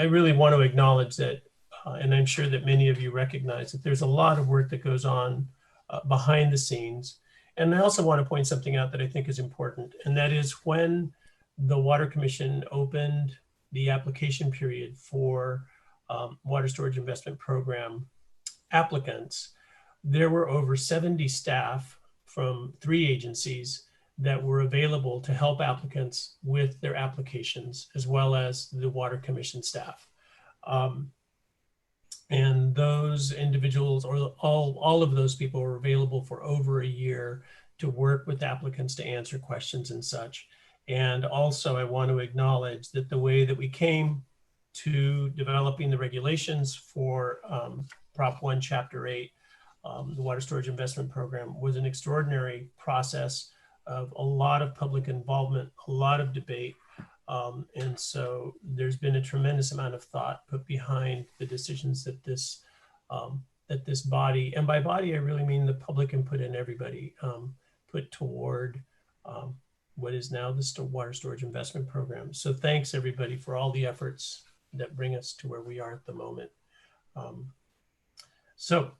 really want to acknowledge that, and I'm sure that many of you recognize that there's a lot of work that goes on behind the scenes. And I also want to point something out that I think is important, and that is when the Water Commission opened the application period for Water Storage Investment Program applicants, there were over 70 staff from 3 agencies that were available to help applicants with their applications, as well as the Water Commission staff. And those individuals, or all of those people, were available for over a year to work with applicants to answer questions and such. And also I want to acknowledge that the way that we came to developing the regulations for Prop 1, Chapter 8, the Water Storage Investment Program, was an extraordinary process of a lot of public involvement, a lot of debate. And so there's been a tremendous amount of thought put behind the decisions that this body, and by body I really mean the public input and everybody, put toward what is now the Water Storage Investment Program. So thanks everybody for all the efforts that bring us to where we are at the moment. So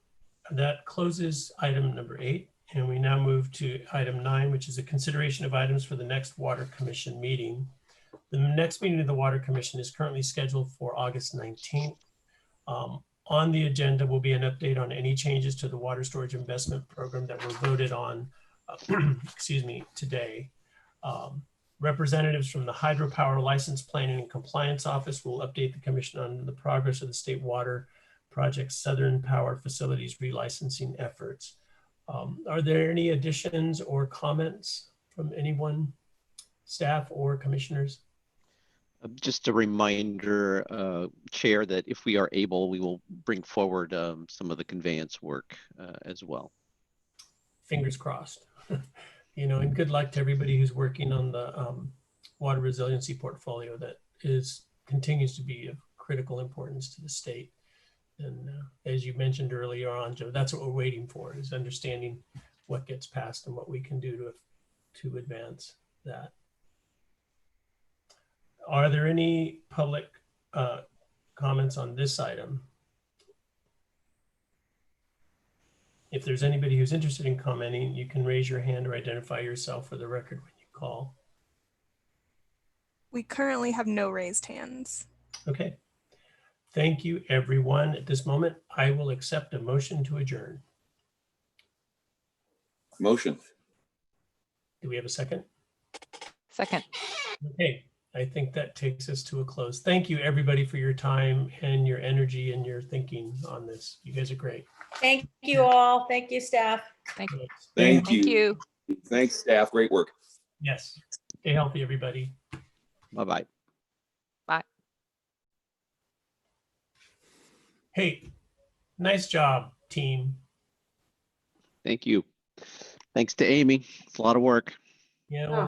that closes item number 8. And we now move to item 9, which is a consideration of items for the next Water Commission meeting. The next meeting of the Water Commission is currently scheduled for August 19th. On the agenda will be an update on any changes to the Water Storage Investment Program that were voted on, excuse me, today. Representatives from the Hydropower License Planning and Compliance Office will update the Commission on the progress of the State Water Project Southern Power Facilities relicensing efforts. Are there any additions or comments from anyone, staff or commissioners? Just a reminder, Chair, that if we are able, we will bring forward some of the conveyance work as well. Fingers crossed. You know, and good luck to everybody who's working on the water resiliency portfolio that continues to be of critical importance to the state. And as you mentioned earlier on, Joe, that's what we're waiting for, is understanding what gets passed and what we can do to advance that. Are there any public comments on this item? If there's anybody who's interested in commenting, you can raise your hand or identify yourself for the record when you call. We currently have no raised hands. Okay. Thank you, everyone. At this moment, I will accept a motion to adjourn. Motion. Do we have a second? Second. Okay. I think that takes us to a close. Thank you, everybody, for your time and your energy and your thinking on this. You guys are great. Thank you all. Thank you, staff. Thank you. Thank Thank you. Thanks, staff. Great work. Yes. Stay healthy, everybody. Bye-bye. Bye. Hey, nice job, team. Thank you. Thanks to Amy. It's a lot of work. Yeah. Well,